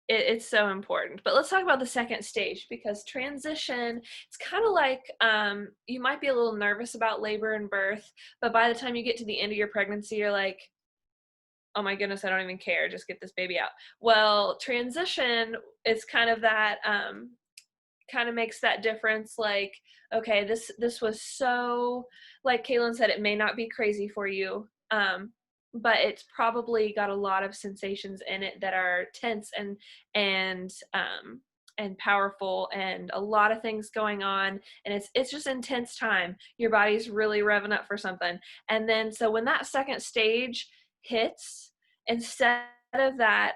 it's so important. But let's talk about the second stage, because transition, it's kind of like you might be a little nervous about labor and birth, but by the time you get to the end of your pregnancy, you're like, oh my goodness, I don't even care, just get this baby out. Well, transition is kind of that kind of makes that difference. Like, okay, this was so, like Kailyn said, it may not be crazy for you, but it's probably got a lot of sensations in it that are tense and powerful, and a lot of things going on, and it's just intense time. Your body's really revving up for something. And then so when that second stage hits, instead of that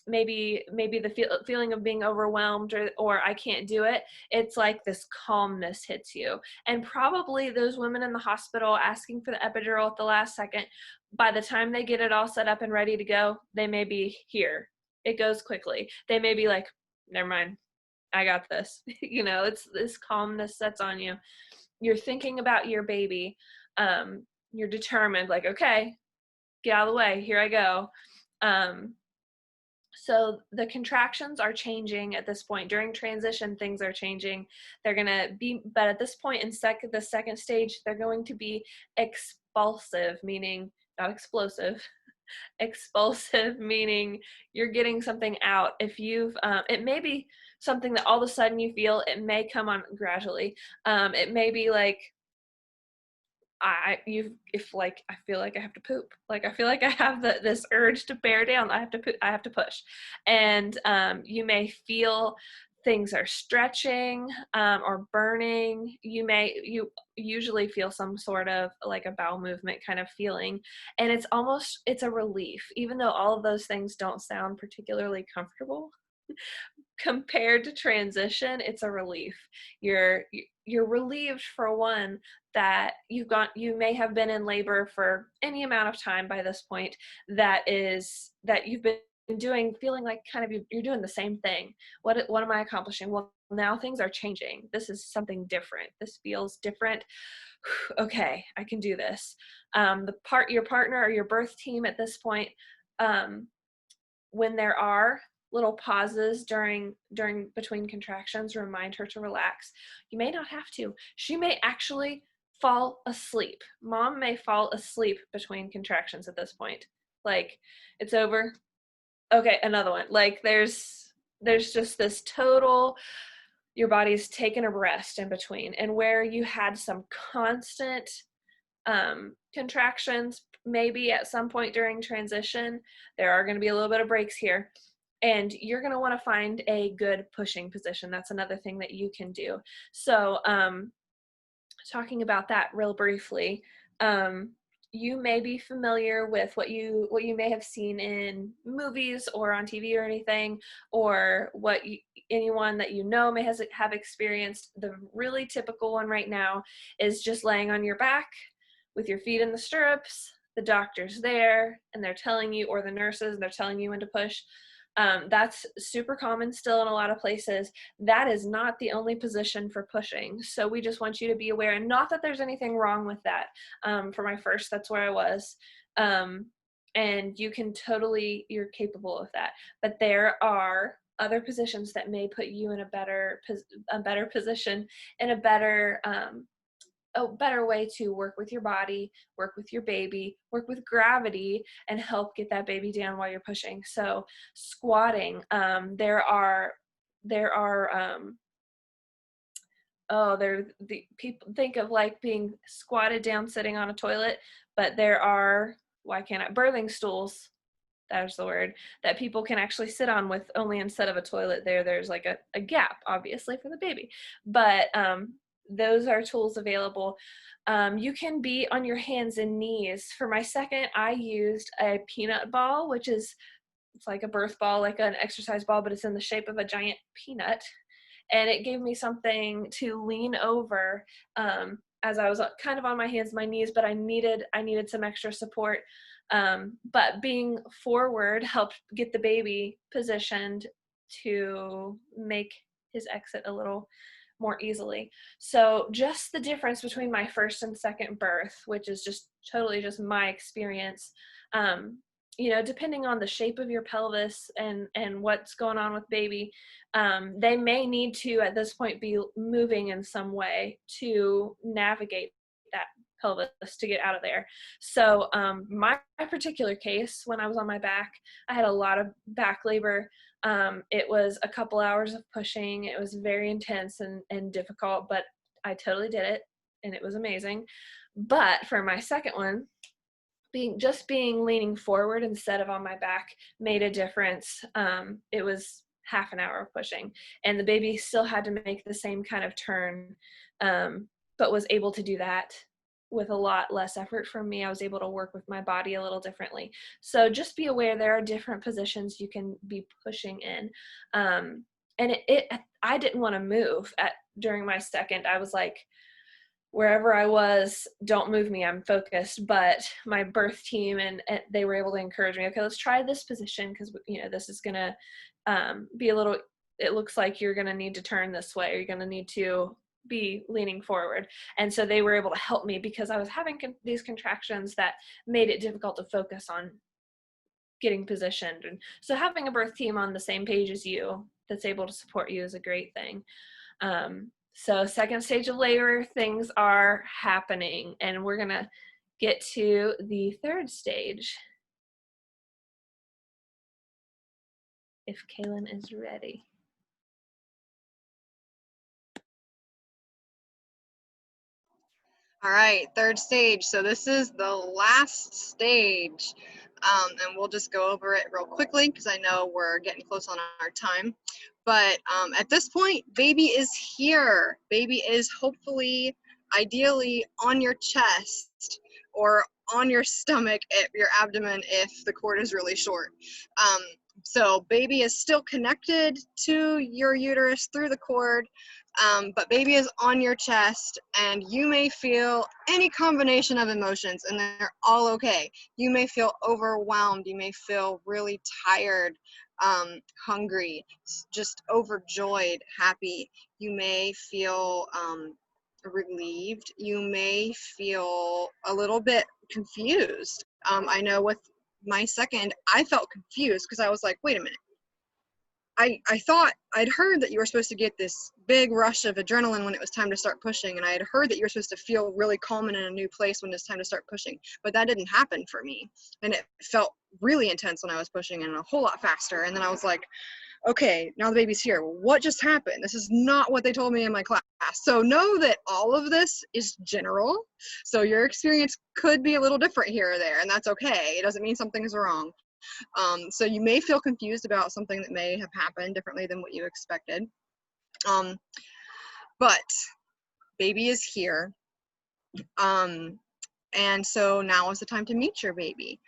maybe the feeling of being overwhelmed or I can't do it, it's like this calmness hits you. And probably those women in the hospital asking for the epidural at the last second, by the time they get it all set up and ready to go, they may be here. It goes quickly. They may be like, never mind, I got this. It's this calmness sets on you. You're thinking about your baby. You're determined, like, okay, get out of the way, here I go. So the contractions are changing at this point. During transition, things are changing. They're going to be, but at this point in the second stage, they're going to be expulsive, meaning not explosive. Expulsive, meaning you're getting something out. If you've, it may be something that all of a sudden you feel, it may come on gradually. It may be like, I feel like I have to poop, like I feel like I have this urge to bear down, I have to push, and you may feel things are stretching or burning. You usually feel some sort of like a bowel movement kind of feeling, and it's a relief, even though all of those things don't sound particularly comfortable. Compared to transition, it's a relief. You're relieved, for one, that you may have been in labor for any amount of time by this point, that you've been feeling like kind of you're doing the same thing. What am I accomplishing? Well, now things are changing. This is something different. This feels different. Okay, I can do this. Your partner or your birth team at this point, when there are little pauses during between contractions, remind her to relax. You may not have to. She may actually fall asleep. Mom may fall asleep between contractions at this point. Like, it's over. Okay, another one. Like, there's just this total, your body's taking a rest in between. And where you had some constant contractions, maybe at some point during transition, there are going to be a little bit of breaks here. And you're going to want to find a good pushing position. That's another thing that you can do. So talking about that real briefly, you may be familiar with what you may have seen in movies or on TV or anything, or anyone that you know may have experienced. The really typical one right now is just laying on your back with your feet in the stirrups. The doctor's there and they're telling you, or the nurses, they're telling you when to push. That's super common still in a lot of places. That is not the only position for pushing. So we just want you to be aware, and not that there's anything wrong with that. For my first, that's where I was. And you're capable of that. But there are other positions that may put you in a better position, and a better way to work with your body, work with your baby, work with gravity, and help get that baby down while you're pushing. So squatting, people think of like being squatted down sitting on a toilet, but there are, birthing stools, that's the word, that people can actually sit on with, only instead of a toilet there's like a gap, obviously, for the baby. But those are tools available. You can be on your hands and knees. For my second, I used a peanut ball, it's like a birth ball, like an exercise ball, but it's in the shape of a giant peanut. And it gave me something to lean over as I was kind of on my hands and my knees, but I needed some extra support. But being forward helped get the baby positioned to make his exit a little more easily. So just the difference between my first and second birth, which is just totally just my experience, depending on the shape of your pelvis and what's going on with baby, they may need to at this point be moving in some way to navigate that pelvis to get out of there. So my particular case, when I was on my back, I had a lot of back labor. It was a couple hours of pushing. It was very intense and difficult, but I totally did it, and it was amazing. But for my second one, being leaning forward instead of on my back made a difference. It was half an hour of pushing, and the baby still had to make the same kind of turn, but was able to do that with a lot less effort from me. I was able to work with my body a little differently. So just be aware there are different positions you can be pushing in. And I didn't want to move during my second. I was like, wherever I was, don't move me, I'm focused. But my birth team and they were able to encourage me, okay, let's try this position, because this is gonna be a little, it looks like you're gonna need to turn this way, or you're gonna need to be leaning forward. And so they were able to help me, because I was having these contractions that made it difficult to focus on getting positioned. And so having a birth team on the same page as you that's able to support you is a great thing. So second stage of labor, things are happening, and we're gonna get to the third stage. If Kailyn is ready. All right, third stage. So this is the last stage, and we'll just go over it real quickly because I know we're getting close on our time. But at this point, baby is here. Baby is hopefully, ideally, on your chest or on your stomach, your abdomen if the cord is really short. So baby is still connected to your uterus through the cord, but baby is on your chest, and you may feel any combination of emotions, and they're all okay. You may feel overwhelmed. You may feel really tired, hungry, just overjoyed, happy. You may feel relieved. You may feel a little bit confused. I know with my second, I felt confused because I was like, wait a minute. I thought I'd heard that you were supposed to get this big rush of adrenaline when it was time to start pushing, and I had heard that you were supposed to feel really calm and in a new place when it's time to start pushing, but that didn't happen for me, and it felt really intense when I was pushing and a whole lot faster. And then I was like, okay, now the baby's here. What just happened? This is not what they told me in my class. So know that all of this is general. So your experience could be a little different here or there, and that's okay. It doesn't mean something is wrong. So you may feel confused about something that may have happened differently than what you expected. But baby is here. And so now is the time to meet your baby.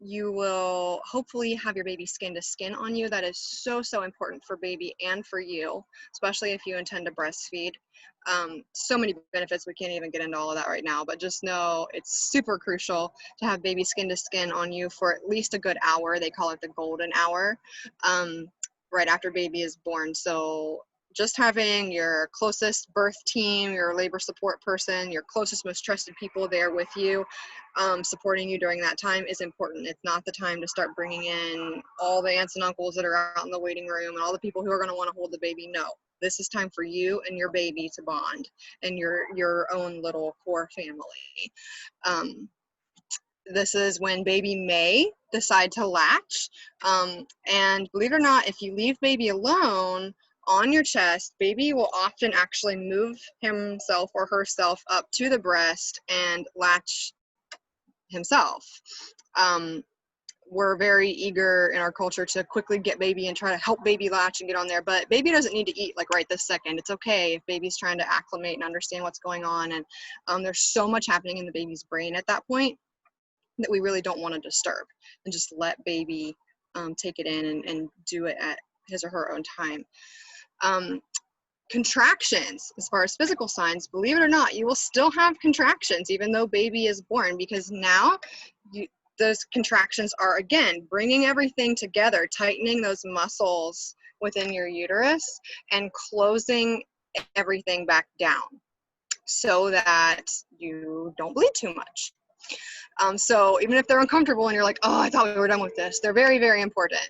You will hopefully have your baby skin to skin on you. That is so, so important for baby and for you, especially if you intend to breastfeed. So many benefits, we can't even get into all of that right now, but just know it's super crucial to have baby skin to skin on you for at least a good hour. They call it the golden hour, right after baby is born. So just having your closest birth team, your labor support person, your closest, most trusted people there with you, supporting you during that time is important. It's not the time to start bringing in all the aunts and uncles that are out in the waiting room and all the people who are going to want to hold the baby. No, this is time for you and your baby to bond and your own little core family. This is when baby may decide to latch. And believe it or not, if you leave baby alone on your chest, baby will often actually move himself or herself up to the breast and latch himself. We're very eager in our culture to quickly get baby and try to help baby latch and get on there, but baby doesn't need to eat like right this second. It's okay if baby's trying to acclimate and understand what's going on. And there's so much happening in the baby's brain at that point that we really don't want to disturb, and just let baby take it in and do it at his or her own time. Contractions, as far as physical signs, believe it or not, you will still have contractions even though baby is born, because now those contractions are, again, bringing everything together, tightening those muscles within your uterus and closing everything back down so that you don't bleed too much. So even if they're uncomfortable and you're like, oh, I thought we were done with this, they're very, very important.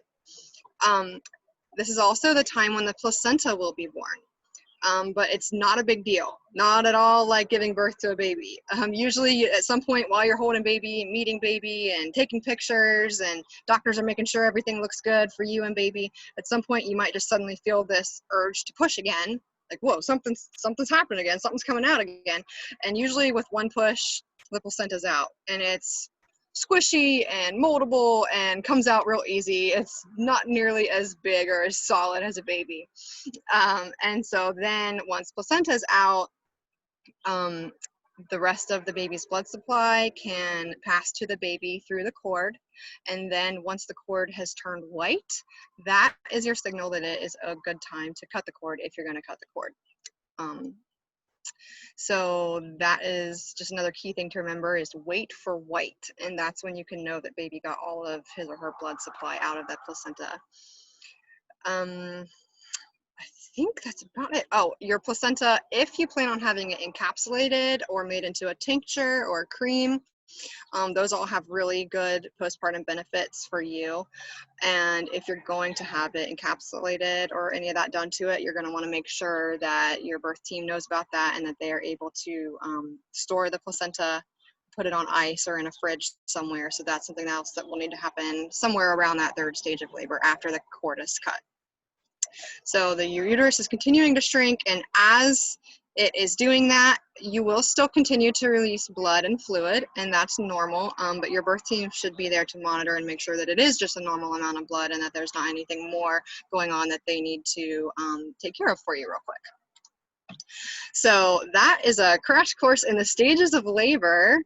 This is also the time when the placenta will be born. But it's not a big deal. Not at all like giving birth to a baby. Usually at some point while you're holding baby and meeting baby and taking pictures and doctors are making sure everything looks good for you and baby, at some point you might just suddenly feel this urge to push again. Like, whoa, something's happening again. Something's coming out again. And usually with one push, the placenta's out. And it's squishy and moldable and comes out real easy. It's not nearly as big or as solid as a baby. And so then once placenta's out, the rest of the baby's blood supply can pass to the baby through the cord. And then once the cord has turned white, that is your signal that it is a good time to cut the cord if you're going to cut the cord. So that is just another key thing to remember, is wait for white. And that's when you can know that baby got all of his or her blood supply out of that placenta. I think that's about it. Oh, your placenta, if you plan on having it encapsulated or made into a tincture or a cream, those all have really good postpartum benefits for you. And if you're going to have it encapsulated or any of that done to it, you're going to want to make sure that your birth team knows about that and that they are able to store the placenta, put it on ice or in a fridge somewhere. So that's something else that will need to happen somewhere around that third stage of labor after the cord is cut. So your uterus is continuing to shrink, and as it is doing that, you will still continue to release blood and fluid, and that's normal, but your birth team should be there to monitor and make sure that it is just a normal amount of blood and that there's not anything more going on that they need to take care of for you real quick. So that is a crash course in the stages of labor.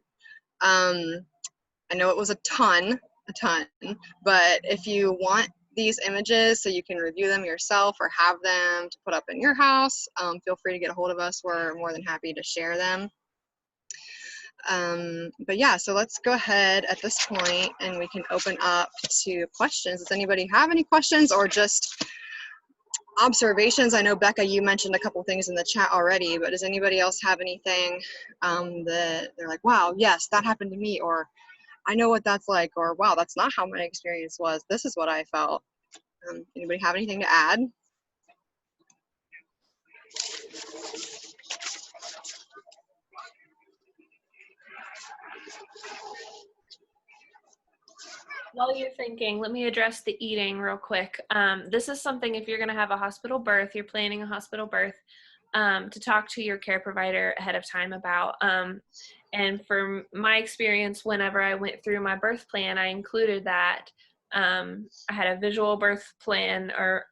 I know it was a ton, a ton. But if you want these images so you can review them yourself or have them to put up in your house, feel free to get a hold of us. We're more than happy to share them. But yeah, so let's go ahead at this point and we can open up to questions. Does anybody have any questions or just observations? I know, Becca, you mentioned a couple things in the chat already, but does anybody else have anything that they're like, wow, yes, that happened to me, or I know what that's like, or wow, that's not how my experience was. This is what I felt. Anybody have anything to add? While you're thinking, let me address the eating real quick. This is something, if you're going to have a hospital birth, you're planning a hospital birth, to talk to your care provider ahead of time about. And from my experience, whenever I went through my birth plan, I included that. I had a visual birth plan or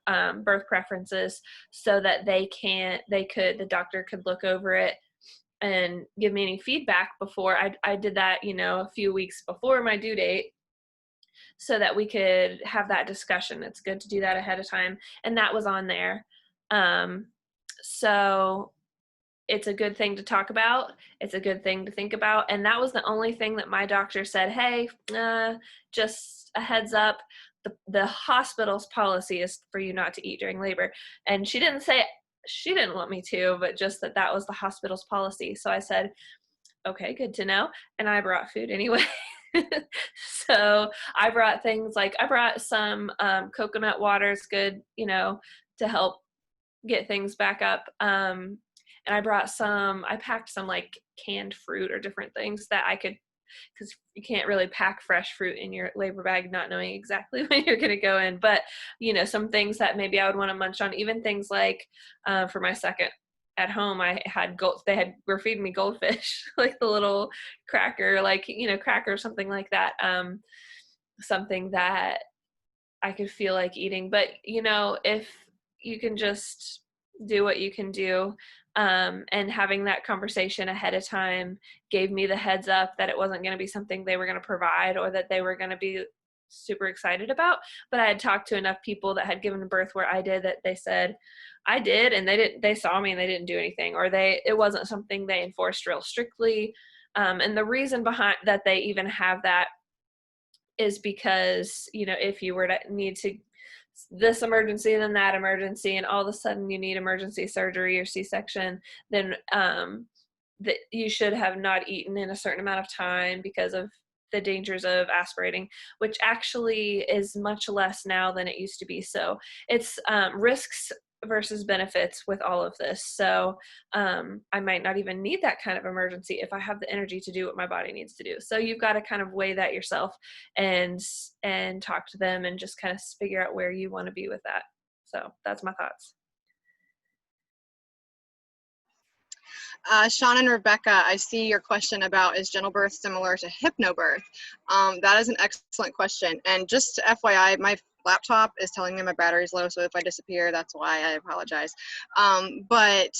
birth preferences so that the doctor could look over it and give me any feedback before. I did that, a few weeks before my due date, so that we could have that discussion. It's good to do that ahead of time. And that was on there. So it's a good thing to talk about. It's a good thing to think about. And that was the only thing that my doctor said, hey, just a heads up, the hospital's policy is for you not to eat during labor. And she didn't say she didn't want me to, but just that was the hospital's policy. So I said, okay, good to know. And I brought food anyway. So I brought things like, I brought some coconut water. It's good, to help get things back up. And I packed some like canned fruit or different things that I could, because you can't really pack fresh fruit in your labor bag, not knowing exactly when you're going to go in. But, some things that maybe I would want to munch on, even things like for my second at home, they were feeding me goldfish, like the little cracker, cracker, something like that. Something that I could feel like eating. But, if you can just do what you can do, and having that conversation ahead of time gave me the heads up that it wasn't going to be something they were going to provide or that they were going to be super excited about. But I had talked to enough people that had given birth where I did that they said I did, and they saw me and they didn't do anything, or it wasn't something they enforced real strictly. And the reason behind that they even have that is because, if you were to need to this emergency and then that emergency, and all of a sudden you need emergency surgery or C-section, then that you should have not eaten in a certain amount of time because of the dangers of aspirating, which actually is much less now than it used to be. So it's risks versus benefits with all of this. So I might not even need that kind of emergency if I have the energy to do what my body needs to do. So you've got to kind of weigh that yourself and talk to them and just kind of figure out where you want to be with that. So that's my thoughts. Sean and Rebecca, I see your question about, is GentleBirth similar to hypnobirth? That is an excellent question. And just FYI, my laptop is telling me my battery's low, so if I disappear, that's why. I apologize. But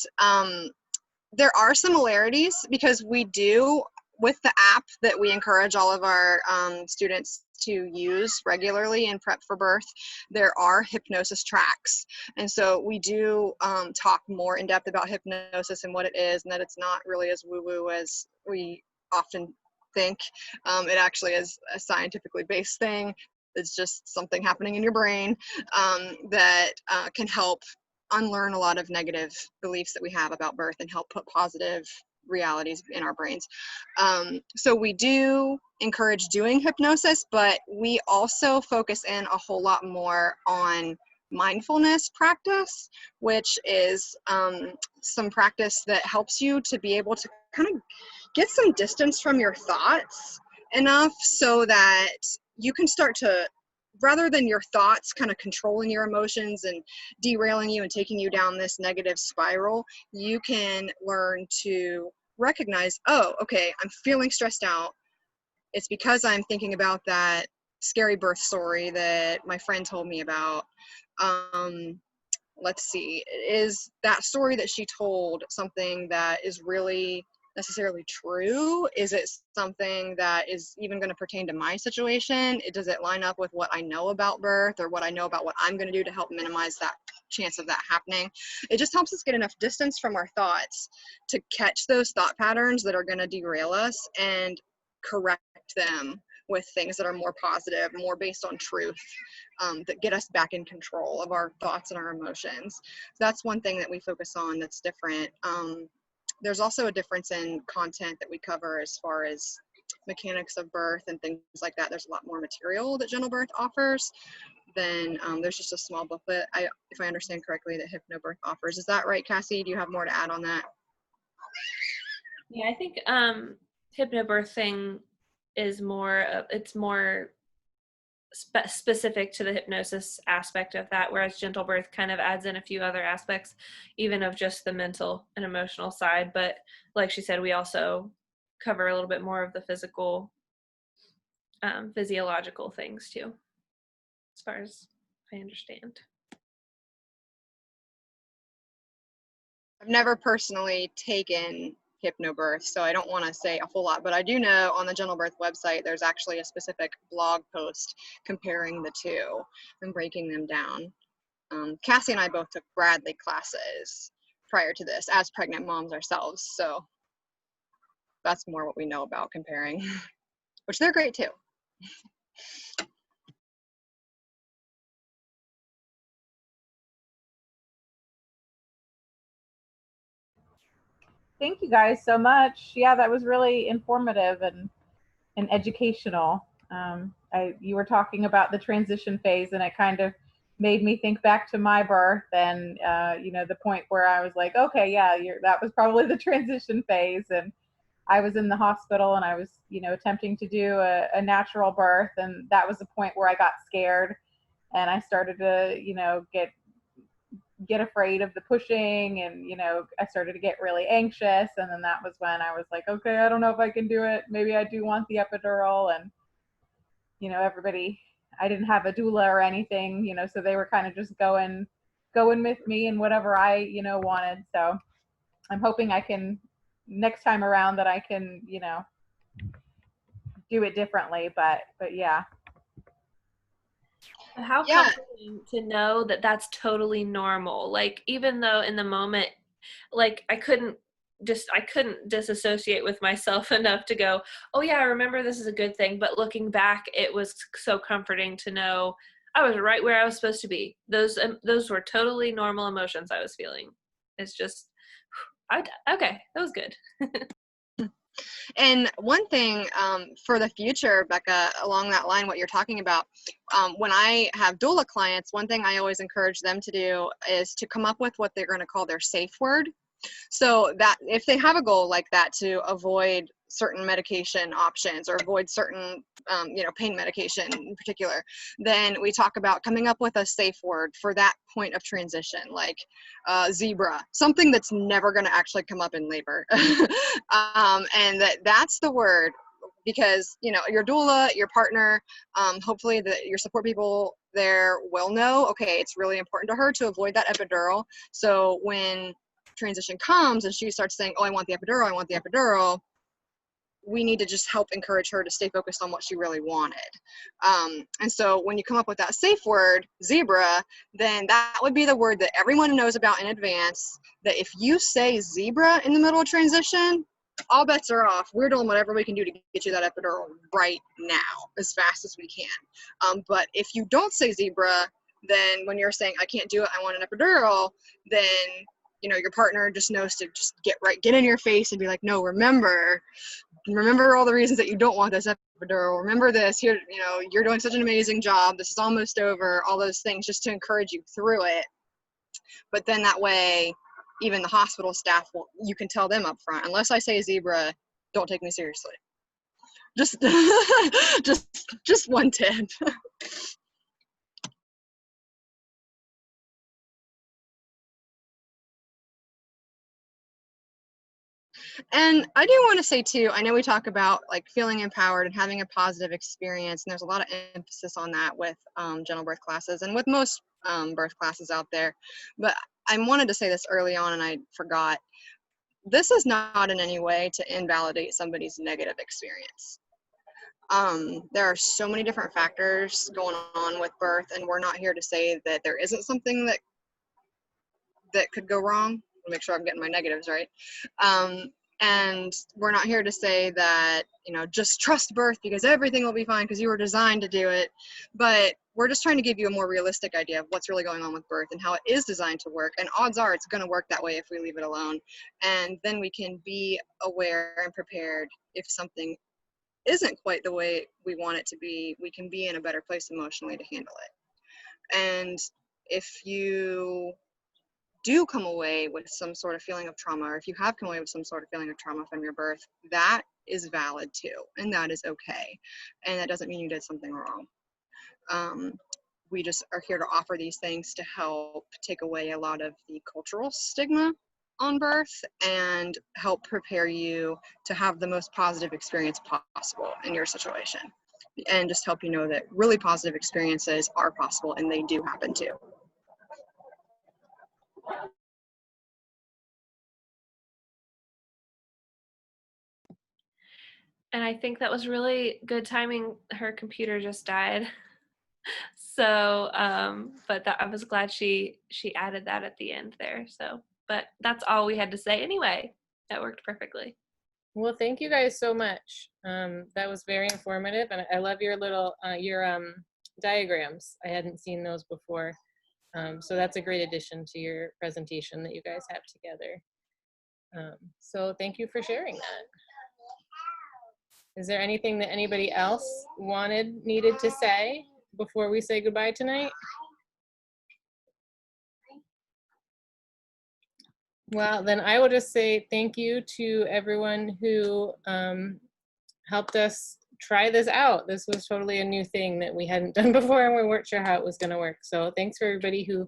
there are similarities, because we do, with the app that we encourage all of our students to use regularly in prep for birth, there are hypnosis tracks. And so we do talk more in depth about hypnosis and what it is, and that it's not really as woo-woo as we often think. It actually is a scientifically based thing. It's just something happening in your brain that can help unlearn a lot of negative beliefs that we have about birth and help put positive realities in our brains. So we do encourage doing hypnosis, but we also focus in a whole lot more on mindfulness practice, which is some practice that helps you to be able to kind of get some distance from your thoughts enough so that you can start to, rather than your thoughts kind of controlling your emotions and derailing you and taking you down this negative spiral, you can learn to recognize, oh, okay, I'm feeling stressed out. It's because I'm thinking about that scary birth story that my friend told me about. Let's see, is that story that she told something that is really necessarily true? Is it something that is even going to pertain to my situation? Does it line up with what I know about birth or what I know about what I'm going to do to help minimize that chance of that happening? It just helps us get enough distance from our thoughts to catch those thought patterns that are going to derail us and correct them with things that are more positive, more based on truth, that get us back in control of our thoughts and our emotions. So that's one thing that we focus on that's different. There's also a difference in content that we cover as far as mechanics of birth and things like that. There's a lot more material that GentleBirth offers than there's just a small booklet, if I understand correctly, that HypnoBirth offers. Is that right, Cassie? Do you have more to add on that? Yeah, I think hypnobirthing is more, it's more specific to the hypnosis aspect of that, whereas GentleBirth kind of adds in a few other aspects, even of just the mental and emotional side. But like she said, we also cover a little bit more of the physical, physiological things too, as far as I understand. I've never personally taken HypnoBirth, so I don't want to say a whole lot, but I do know on the GentleBirth website there's actually a specific blog post comparing the two and breaking them down. Cassie and I both took Bradley classes prior to this as pregnant moms ourselves, so that's more what we know about comparing, which they're great too. Thank you guys so much. Yeah, that was really informative and educational. You were talking about the transition phase, and it kind of made me think back to my birth and the point where I was like, okay, yeah, that was probably the transition phase. And I was in the hospital and I was, attempting to do a natural birth, and that was the point where I got scared and I started to, get afraid of the pushing, and I started to get really anxious, and then that was when I was like, okay, I don't know if I can do it, maybe I do want the epidural. And everybody, I didn't have a doula or anything, so they were kind of just going with me and whatever I wanted. So I'm hoping I can, next time around, that I can do it differently, but yeah. How comforting to know that that's totally normal. Like, even though in the moment, like, I couldn't disassociate with myself enough to go, oh yeah, I remember this is a good thing. But looking back, it was so comforting to know I was right where I was supposed to be. Those were totally normal emotions I was feeling. It's just, okay, that was good. And one thing for the future, Becca, along that line, what you're talking about, when I have doula clients, one thing I always encourage them to do is to come up with what they're going to call their safe word. So that if they have a goal like that, to avoid certain medication options or avoid certain pain medication in particular, then we talk about coming up with a safe word for that point of transition, like zebra, something that's never going to actually come up in labor. And that's the word, because your doula, your partner, hopefully your support people there will know, okay, it's really important to her to avoid that epidural. So when transition comes and she starts saying, oh, I want the epidural, we need to just help encourage her to stay focused on what she really wanted. And so when you come up with that safe word, zebra, then that would be the word that everyone knows about in advance, that if you say zebra in the middle of transition, all bets are off. We're doing whatever we can do to get you that epidural right now, as fast as we can. But if you don't say zebra, then when you're saying, I can't do it, I want an epidural, then your partner just knows to just get in your face and be like, no, remember all the reasons that you don't want this epidural. Remember this, here, you're doing such an amazing job. This is almost over, all those things, just to encourage you through it. But then that way, even the hospital staff you can tell them up front, unless I say zebra, don't take me seriously. Just, just one tip. And I do want to say too, I know we talk about like feeling empowered and having a positive experience, and there's a lot of emphasis on that with GentleBirth classes and with most birth classes out there. But I wanted to say this early on and I forgot. this is not in any way to invalidate somebody's negative experience. There are so many different factors going on with birth, and we're not here to say that there isn't something that could go wrong. I'll make sure I'm getting my negatives right. And we're not here to say that, you know, just trust birth because everything will be fine because you were designed to do it. But we're just trying to give you a more realistic idea of what's really going on with birth and how it is designed to work. And odds are it's going to work that way if we leave it alone. And then we can be aware and prepared if something isn't quite the way we want it to be. We can be in a better place emotionally to handle it. And if you do come away with some sort of feeling of trauma, or if you have come away with some sort of feeling of trauma from your birth, that is valid too, and that is okay. And that doesn't mean you did something wrong. We just are here to offer these things to help take away a lot of the cultural stigma on birth and help prepare you to have the most positive experience possible in your situation. And just help you know that really positive experiences are possible and they do happen too. And I think that was really good timing. Her computer just died. So, but that, I was glad she added that at the end there. So, but that's all we had to say anyway. That worked perfectly. Well, thank you guys so much. That was very informative, and I love your little diagrams. I hadn't seen those before, so that's a great addition to your presentation that you guys have together. So thank you for sharing that. Is there anything that anybody else needed to say before we say goodbye tonight? Well, then I will just say thank you to everyone who helped us try this out. This was totally a new thing that we hadn't done before, and we weren't sure how it was going to work. So thanks for everybody who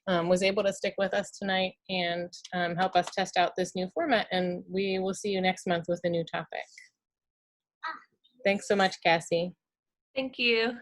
was able to stick with us tonight and help us test out this new format. And we will see you next month with a new topic. Thanks so much, Cassie. Thank you.